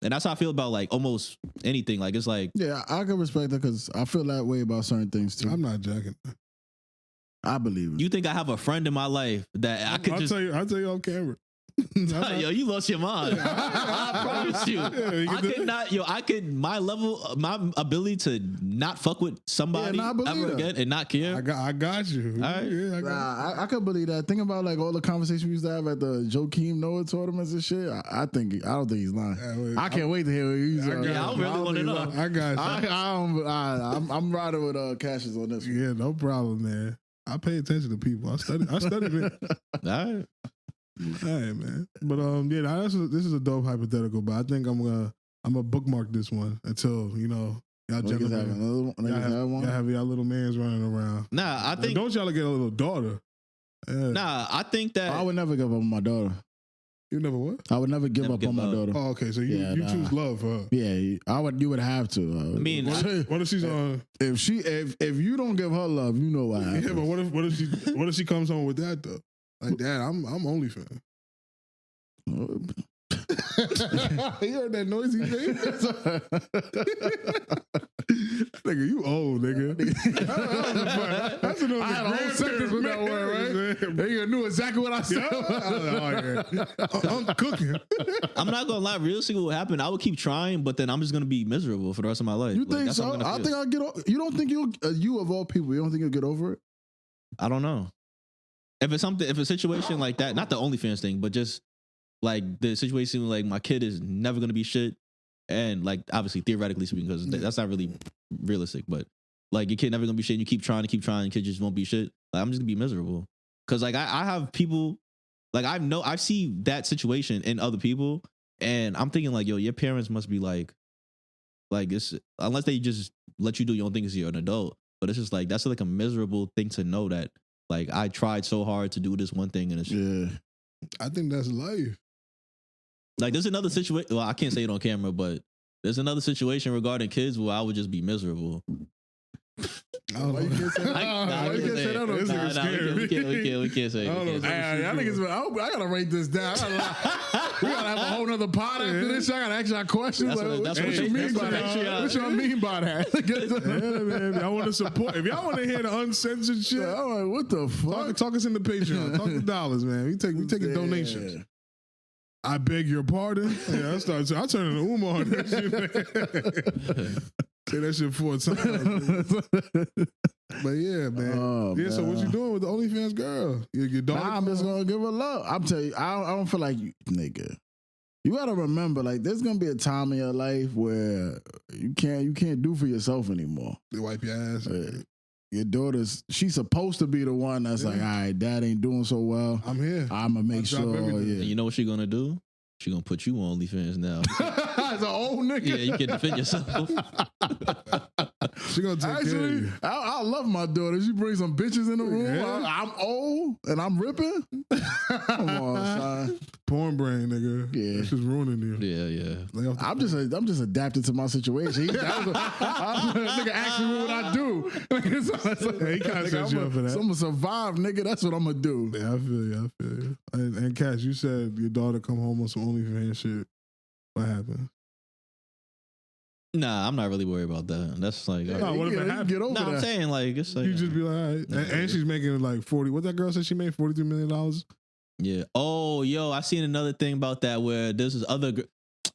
And that's how I feel about, like, almost anything. Like, it's like... Yeah, I can respect that, because I feel that way about certain things, too. I'm not jacking. I believe it. You think I have a friend in my life that I could I'll tell you on camera. Yo, you lost your mind. I promise you. Yeah, my ability to not fuck with somebody ever again and not care. I got you. All right. Yeah, I could believe that. Think about like all the conversations we used to have at the Joakim Noah tournaments and shit. I don't think he's lying. I can't wait to hear what he's saying. Yeah, I really want to know. I got you. I'm riding with Cassius on this one. Yeah, no problem, man. I pay attention to people. I study it. All right. All right, man. But this is a dope hypothetical, but I think I'm gonna bookmark this one until Y'all Niggas have gentlemen. another one. Niggas have one. Y'all have y'all little mans running around. Nah, I think. Don't y'all get a little daughter? Nah, I think that. I would never give up on my daughter. You never what? I would never give Never up give on my up. daughter. Oh, okay. So you choose love for her. Yeah, I would. You would have to. I mean, What if she's on? if you don't give her love, you know what happens. Yeah, but what if she comes home with that though? Like, Dad, I'm OnlyFans. You heard that noisy thing? Nigga, you old, nigga. That's another I had a whole sentence with that word, right? They knew exactly what I said. I'm cooking. I'm not gonna lie. Realistically, what happened? I would keep trying, but then I'm just gonna be miserable for the rest of my life. You Like, think that's how so? I'm gonna I feel. think I'll get. You don't think you of all people, you don't think you'll get over it? I don't know. If it's a situation like that, not the OnlyFans thing, but just like the situation like my kid is never gonna be shit, and like obviously theoretically speaking, because that's not really realistic, but like your kid never gonna be shit, and you keep trying, your kid just won't be shit. Like I'm just gonna be miserable because like I have people like I see that situation in other people, and I'm thinking like, yo, your parents must be like it's unless they just let you do your own thing because you're an adult, but it's just like that's like a miserable thing to know that like I tried so hard to do this one thing and it's I think that's life. like there's another situation. Well, I can't say it on camera, but there's another situation regarding kids where I would just be miserable. Why you can't say that? Why you can't say that? This nigga scared me. We can't say it. I gotta write this down. We gotta have a whole nother pod after this. I gotta ask y'all questions. That's what you mean by that? What y'all mean by that? Yeah, man. I want to support. If y'all want to hear the uncensored shit, I'm like, what the fuck? talk us in the Patreon. Talk the dollars, man. We taking donations. I beg your pardon. Yeah, I turn into Umar on that shit. Say that shit 4 times. But yeah, man. Oh, yeah, man. so what you doing with the OnlyFans girl? Your daughter? Nah, I'm just gonna give her love. I'm telling you, I don't feel like you, nigga. You gotta remember, like, there's gonna be a time in your life where you can't do for yourself anymore. They wipe your ass. Your daughter's, she's supposed to be the one that's like, all right, dad ain't doing so well. I'm here. I'm gonna make sure. And Yeah. you know what she gonna do? She gonna put you on OnlyFans now. As an old nigga. Yeah, you can defend yourself. She gonna take care of you. I love my daughter. She brings some bitches in the room. Yeah. I'm old and I'm ripping. Come on, son. Porn brain, nigga. Yeah. That's just ruining you. Yeah. Lay off the I'm just adapted to my situation. Nigga asked me what I do. Yeah, he kinda set you up for that. I'm gonna survive, nigga. That's what I'm gonna do. Yeah, I feel you. And Cash, you said your daughter come home on some OnlyFans shit. What happened? Nah, I'm not really worried about that. That's like, No, what if it happened? Get over I'm that. saying like it's like You just be like, all right. And she's making like 40. What that girl said she made? $43 million? yeah. Oh, yo, I seen another thing about that where there's this other.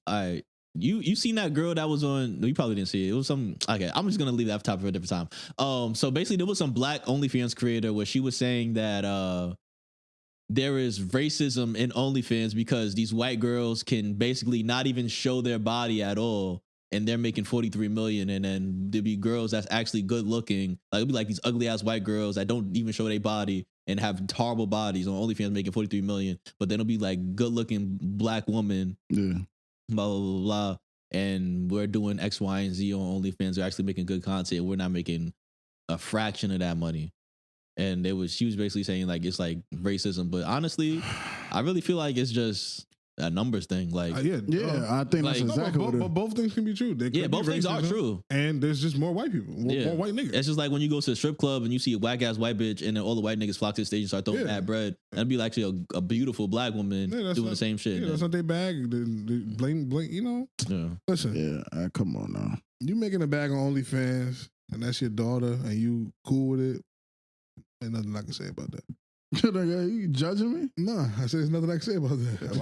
All right, you seen that girl that was on? No, you probably didn't see it. It was some. Okay, I'm just gonna leave that topic for a different time. So basically, there was some black OnlyFans creator where she was saying that there is racism in OnlyFans because these white girls can basically not even show their body at all. And they're making 43 million, and then there'll be girls that's actually good looking. Like it'll be like these ugly ass white girls that don't even show their body and have horrible bodies on OnlyFans making 43 million. But then it'll be like good looking black woman, Yeah. blah blah blah blah. And we're doing X, Y, and Z on OnlyFans. We're actually making good content. We're not making a fraction of that money. And she was basically saying like it's like racism. But honestly, I really feel like it's just a numbers thing. Like I think that's Like- exactly what it but is. both things can be true. They could both be things are racism, true. And there's just more white people, more white niggas. It's just like when you go to a strip club and you see a whack ass white bitch, and then all the white niggas flock to the stage and start throwing mad bread. That'd be actually a beautiful black woman doing the same shit. Yeah, that's not their bag. They blame, you know. Yeah. Listen, Yeah, come on now. you making a bag on OnlyFans, and that's your daughter, and you cool with it. Ain't nothing I can say about that. You judging me? Nah, I said there's nothing I can say about that.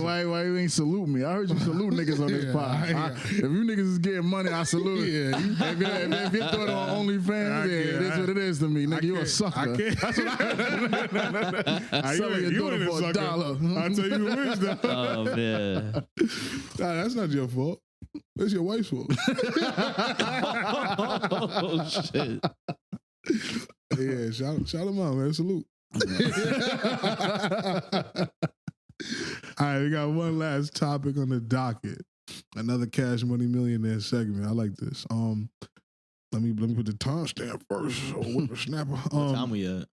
Why you ain't salute me? I heard you salute niggas on this pod. If you niggas is getting money, I salute you. If your daughter on OnlyFans, it is what it is to me. Nigga, you a sucker. That's what I selling your daughter for $1. I'll tell you who is though. Oh man. Nah, that's not your fault. It's your wife's fault. Oh shit. Yeah, shout them out, man. Salute. All right, we got one last topic on the docket. Another Cash Money Millionaire segment. I like this. Let me put the timestamp first. With the snapper. What time we at?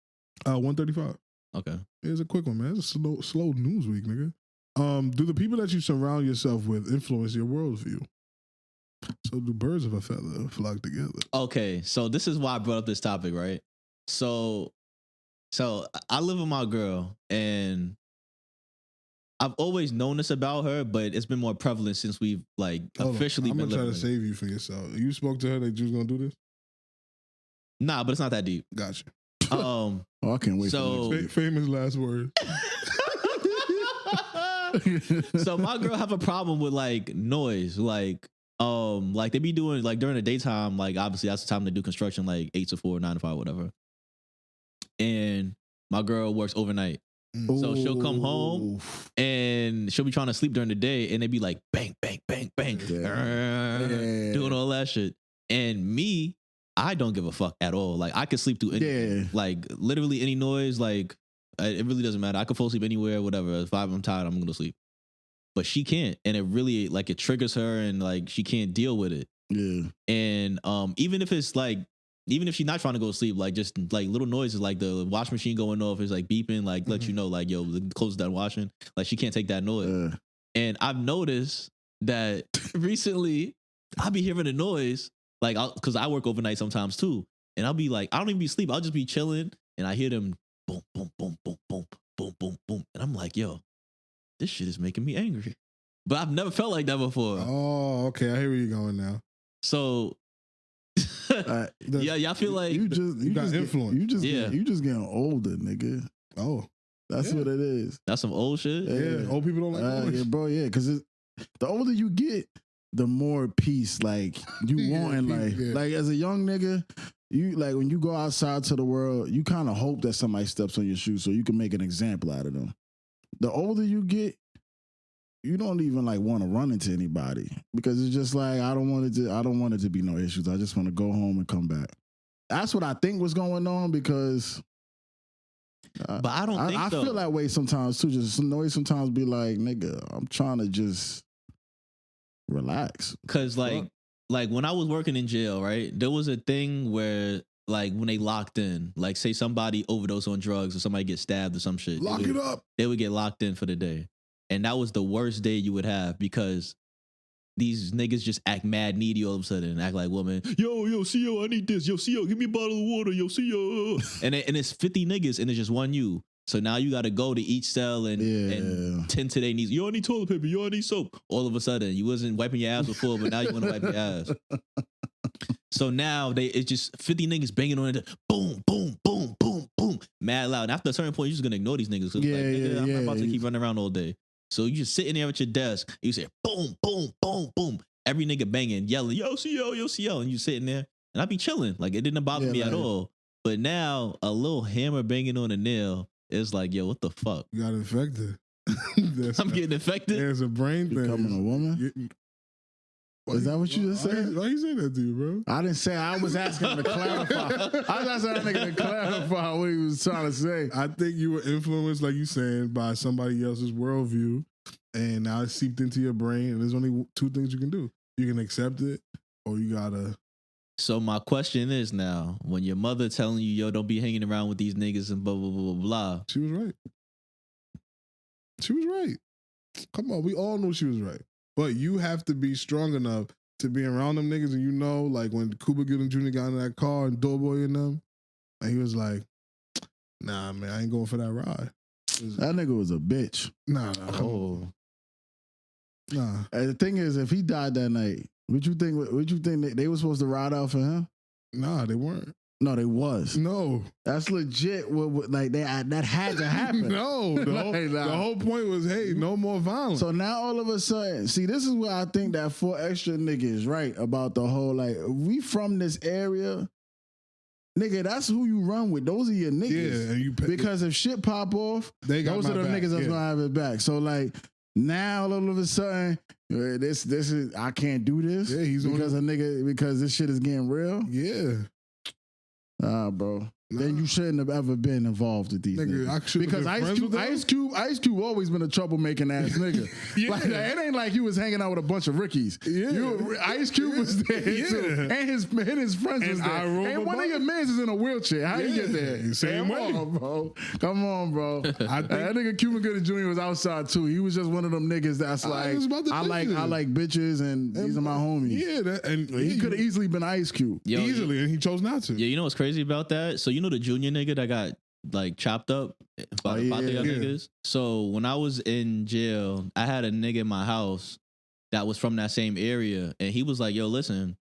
1:35. Okay. It's a quick one, man. It's a slow news week, nigga. Do the people that you surround yourself with influence your worldview? So do birds of a feather flock together? Okay, so this is why I brought up this topic, right? So I live with my girl, and I've always known this about her, but it's been more prevalent since we've like officially I'm been gonna try living. to save you from yourself. You spoke to her that you was gonna do this? Nah, but it's not that deep. Gotcha. Oh, I can't wait So- for next week. Famous last word. So my girl have a problem with like noise, like they be doing like during the daytime, like obviously that's the time to do construction, like 8 to 4, 9 to 5, whatever. And my girl works overnight, so she'll come home and she'll be trying to sleep during the day, and they be like bang, bang, bang, bang, doing all that shit. And me, I don't give a fuck at all. Like I could sleep through any, like literally any noise. Like it really doesn't matter. I could fall asleep anywhere, whatever. If I'm tired, I'm gonna sleep. But she can't, and it really like it triggers her, and like she can't deal with it. Yeah. And even if it's like, even if she's not trying to go to sleep, like just like little noises, like the wash machine going off is like beeping, like let you know, like yo, the clothes done washing. Like she can't take that noise. And I've noticed that recently, I be hearing the noise, like because I work overnight sometimes too, and I'll be like, I don't even be asleep. I'll just be chilling, and I hear them boom, boom, boom, boom, boom, boom, boom, boom, and I'm like, yo, this shit is making me angry. But I've never felt like that before. Oh, okay. I hear where you're going now. So, yeah, I feel like you got influence. You just getting older, nigga. Oh, that's what it is. That's some old shit. Yeah, old people don't like noise. Yeah, bro. Yeah, because the older you get, the more peace like you want in life. Like as a young nigga, you like when you go outside to the world, you kind of hope that somebody steps on your shoes so you can make an example out of them. The older you get, you don't even like want to run into anybody because it's just like I don't want it to be no issues. I just want to go home and come back. That's what I think was going on because. But I don't think I so. feel that way sometimes too. Just noise sometimes be like, nigga, I'm trying to just relax. Cause like when I was working in jail, right? There was a thing where like when they locked in, like say somebody overdose on drugs or somebody get stabbed or some shit. Lock it up. They would get locked in for the day. And that was the worst day you would have because these niggas just act mad needy all of a sudden and act like woman, yo, CO, I need this. Yo, CO, give me a bottle of water. Yo, CO. and it's 50 niggas and it's just one you. So now you got to go to each cell and tend to their needs. Yo, I need toilet paper. Yo, I need soap. All of a sudden, you wasn't wiping your ass before, but now you want to wipe your ass. So now it's just 50 niggas banging on it. Boom, boom, boom, boom, boom. Mad loud. And after a certain point, you're just going to ignore these niggas. I'm not about to keep running around all day. So you just sitting there at your desk. And you say, boom, boom, boom, boom. Every nigga banging, yelling, yo, CO, yo, CO. And you sitting there. And I be chilling. Like, it didn't bother me at all. But now, a little hammer banging on a nail is like, yo, what the fuck? You got infected. I'm getting infected? There's a brain thing. Becoming a woman? Is that what you just said? Why you say that to you, bro? I didn't say. I was asking him to clarify. I was asking that nigga to clarify what he was trying to say. I think you were influenced, like you saying, by somebody else's worldview, and now it's seeped into your brain. And there's only two things you can do: you can accept it, or you gotta. So my question is now: when your mother telling you, "Yo, don't be hanging around with these niggas," and blah blah blah blah blah, she was right. She was right. Come on, we all know she was right. But you have to be strong enough to be around them niggas, and you know, like when Cuba Gooding Jr. got in that car and Doughboy and them, and he was like, "Nah, man, I ain't going for that ride." That nigga was a bitch. Nah. And the thing is, if he died that night, what you think they were supposed to ride out for him? Nah, they weren't. No, they was. No, that's legit. Like that had to happen. No, the whole point was, hey, no more violence. So now all of a sudden, see, this is where I think that 4 Extra nigga is right about the whole like we from this area, nigga. That's who you run with. Those are your niggas. Yeah, because if shit pop off, those are the niggas that's gonna have it back. So like now all of a sudden, this is I can't do this. Yeah, he's because a nigga because this shit is getting real. Yeah. Bro. then you shouldn't have ever been involved with these Nigga, I niggas. should've Because been friends with them. Ice Cube always been a troublemaking ass nigga. Yeah. Like, it ain't like you was hanging out with a bunch of rookies. Yeah. Ice Cube was there Yeah. too, and his friends was there. And one of your mans is in a wheelchair. How you get there? Same way. Come on, bro. Come on, bro. I think That nigga Cuban Gooding Jr. was outside too. He was just one of them niggas that's like, was about to I like bitches, and these are my homies. Yeah, and He could have easily been Ice Cube. Yo, easily, and he chose not to. Yeah, you know what's crazy about that? So you know the junior nigga that got like chopped up by the other niggas? So when I was in jail, I had a nigga in my house that was from that same area, and he was like, yo, listen,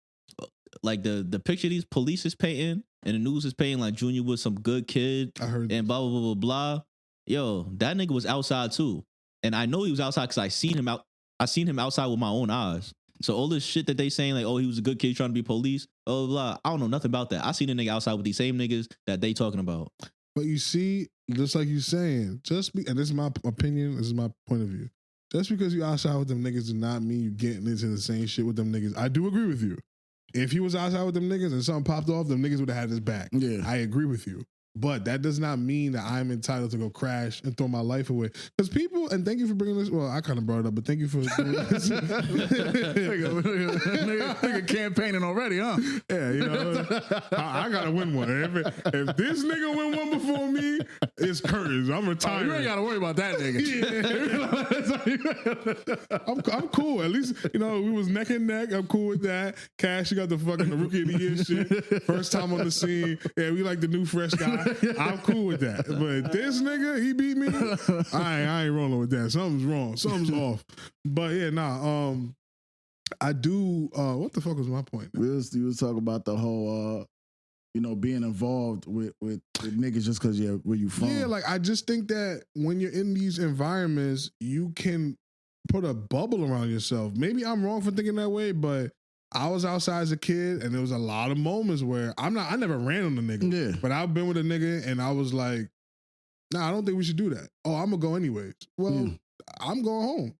like the picture these police is painting and the news is painting like Junior was some good kid I heard and blah, blah, blah, blah, blah. Yo, that nigga was outside too. And I know he was outside because I seen him outside with my own eyes. So all this shit that they saying like, oh, he was a good kid trying to be police, blah, blah, blah. I don't know nothing about that. I seen a nigga outside with these same niggas that they talking about. But you see, just like you saying, and this is my opinion, this is my point of view. Just because you outside with them niggas does not mean you getting into the same shit with them niggas. I do agree with you. If he was outside with them niggas and something popped off, them niggas would have had his back. Yeah. I agree with you. But that does not mean that I'm entitled to go crash and throw my life away. Because people, and thank you for bringing this, well, I kind of brought it up, but thank you for doing this. nigga campaigning already, huh? Yeah, you know, I got to win one. If this nigga win one before me, it's curtains. I'm retiring. You ain't got to worry about that nigga. Yeah. I'm cool. At least, you know, we was neck and neck. I'm cool with that. Cash, you got the Rookie of the Year shit. First time on the scene. Yeah, we like the new fresh guy. I'm cool with that. But this nigga, he beat me. I ain't rolling with that. Something's wrong. Something's off. But yeah, I do. What the fuck was my point? You was talking about the whole, being involved with niggas just because you're where you from. Yeah, like I just think that when you're in these environments, you can put a bubble around yourself. Maybe I'm wrong for thinking that way, but I was outside as a kid, and there was a lot of moments where I never ran on the nigga. Yeah. But I've been with a nigga, and I was like, nah, I don't think we should do that. Oh, I'm gonna go anyways. Well, I'm going home.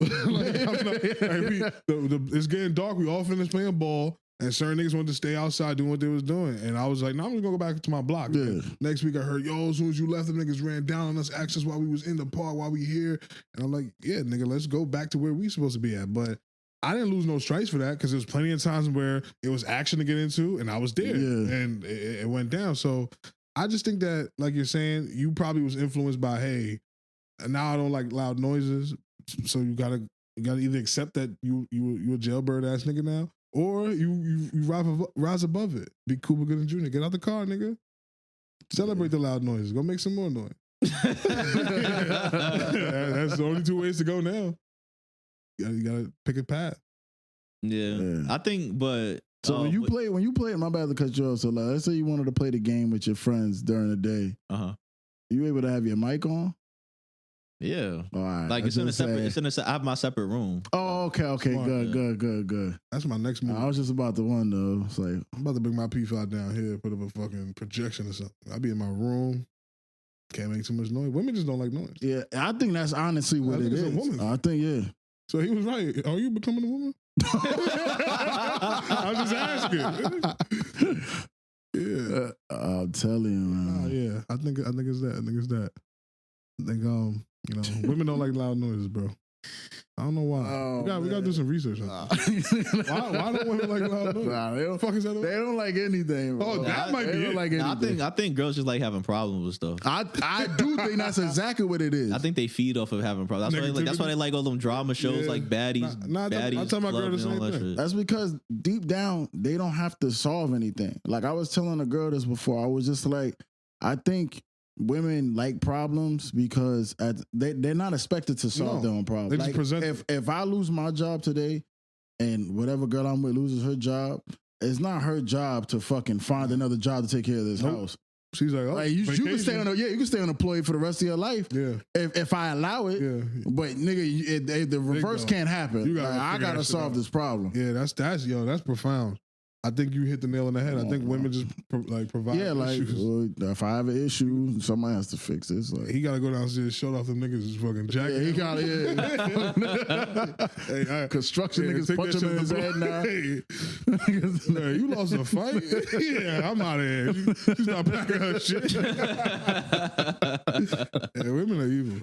It's getting dark. We all finished playing ball, and certain niggas wanted to stay outside doing what they was doing. And I was like, no, I'm just gonna go back to my block. Yeah. Next week I heard, yo, as soon as you left, the niggas ran down on us, asked us while we was in the park, while we here. And I'm like, yeah, nigga, let's go back to where we supposed to be at. But I didn't lose no strikes for that because there was plenty of times where it was action to get into, and I was there, and it went down. So I just think that, like you're saying, you probably was influenced by, hey, now I don't like loud noises, so you gotta either accept that you a jailbird ass nigga now, or you rise above it. Be Cuba Gooding Jr. Get out the car, nigga. Celebrate the loud noises. Go make some more noise. That's the only two ways to go now. You gotta pick a path. Yeah. I think, but so when you play, my bad to cut you off. So like, let's say you wanted to play the game with your friends during the day. You able to have your mic on? Yeah. All right. Like it's in a separate. I have my separate room. Oh, okay. Good. That's my next move. I was just about to wonder. It's like I'm about to bring my P5 down here, put up a fucking projection or something. I'll be in my room. Can't make too much noise. Women just don't like noise. Yeah, I think that's honestly what it is. I think, yeah. So he was right. Are you becoming a woman? I was just asking. Yeah. I'm telling you, man. Yeah. I think it's that. I think women don't like loud noises, bro. I don't know why. We gotta do some research on that. Why don't women like loud noises? Nah, they don't like anything, bro. Oh, that might be it. Like anything. I think girls just like having problems with stuff. I do think that's exactly what it is. I think they feed off of having problems. That's why they like all them drama shows like Baddies. Baddies. I'm talking about girls the same thing. That's because deep down they don't have to solve anything. Like I was telling a girl this before. I was just like, I think women like problems because they're not expected to solve their own problems. They just present if I lose my job today and whatever girl I'm with loses her job, it's not her job to fucking find another job to take care of this house. She's like, oh, you can stay you can stay unemployed for the rest of your life. Yeah. If I allow it. Yeah. But nigga, the reverse can't happen. I gotta solve this problem. Yeah, that's profound. I think you hit the nail on the head. I think women just provide issues. Well, if I have an issue, somebody has to fix this. Like, He got to go downstairs, show off them niggas is fucking jacket. yeah, he got it. Construction niggas punch him in his head now. Man, you lost a fight? Yeah, I'm out of here. She's not packing her shit. Yeah, women are evil.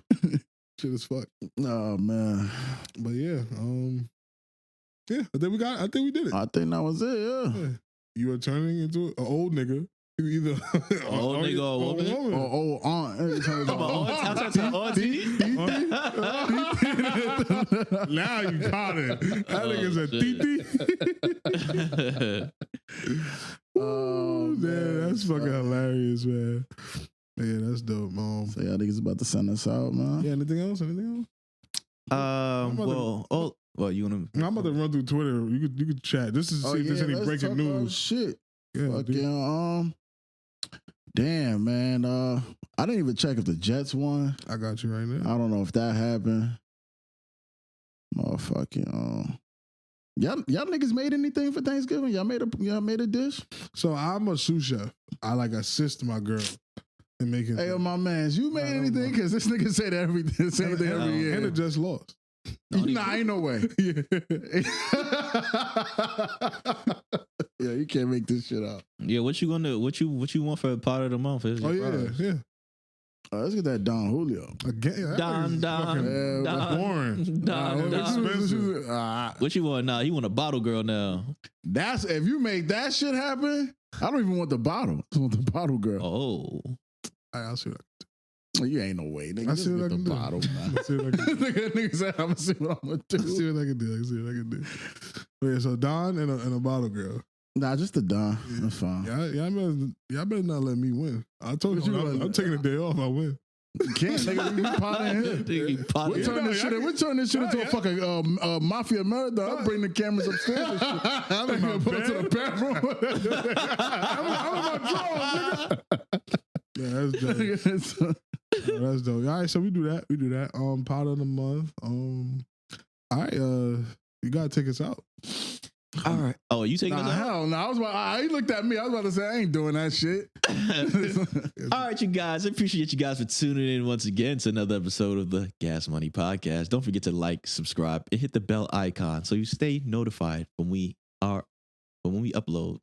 Shit is fuck. Oh man. But yeah, yeah, I think we did it. I think that was it, yeah. You are turning into an old nigga. Either old nigga or woman. Or old aunt. Now you caught it. That nigga's a titi. Oh, man, that's fucking hilarious, man. Yeah, that's dope, Mom. So y'all niggas about to send us out, man. Yeah, anything else? Well, you wanna? I'm about to run through Twitter. You could chat. This is see if there's any breaking news. Shit. Yeah, fucking, damn, man. I didn't even check if the Jets won. I got you right now. I don't know if that happened. Motherfucking, y'all niggas made anything for Thanksgiving? Y'all made a dish? So I'm a sous chef. I assist my girl in making. Hey, my man, you made anything? Because this nigga say that same thing every year. And it just lost. Nah, ain't no way. Yeah. Yeah, you can't make this shit up. Yeah, what you want for a part of the month? Yeah. Let's get that Don Julio. Again, Don. boring. Don. Expensive. What you want now? You want a bottle girl now? That's if you make that shit happen. I don't even want the bottle. I just want the bottle girl. Oh, I'll see what You ain't no way, nigga. I see what I can do. Bottle, man. I see what I can do. Nigga said, I'm gonna see what I'm gonna do. I see what I can do. But yeah, so Don and a bottle girl. Nah, just the Don. Yeah. That's fine. Y'all better not let me win. I told you I'm taking a day off. I win. You can't, nigga. We potting here. We're turning this shit into a fucking mafia murder. I'll bring the cameras upstairs and shit. I'm in my Put it to the bed. bathroom. I'm in my drawers, nigga. Yeah, that's dope. That's dope. All right, so we do that. Pot of the month. All right, you gotta take us out. all right. Oh, you taking us out? Hell no. He looked at me. I was about to say, I ain't doing that shit. All right, you guys. I appreciate you guys for tuning in once again to another episode of the Gas Money Podcast. Don't forget to like, subscribe, and hit the bell icon so you stay notified when we upload.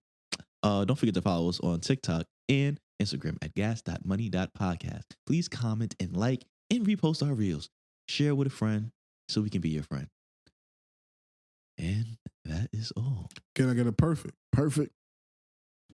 Don't forget to follow us on TikTok and Instagram at gas.money.podcast. Please comment and like and repost our reels. Share with a friend so we can be your friend. And that is all. Can I get a perfect? Perfect.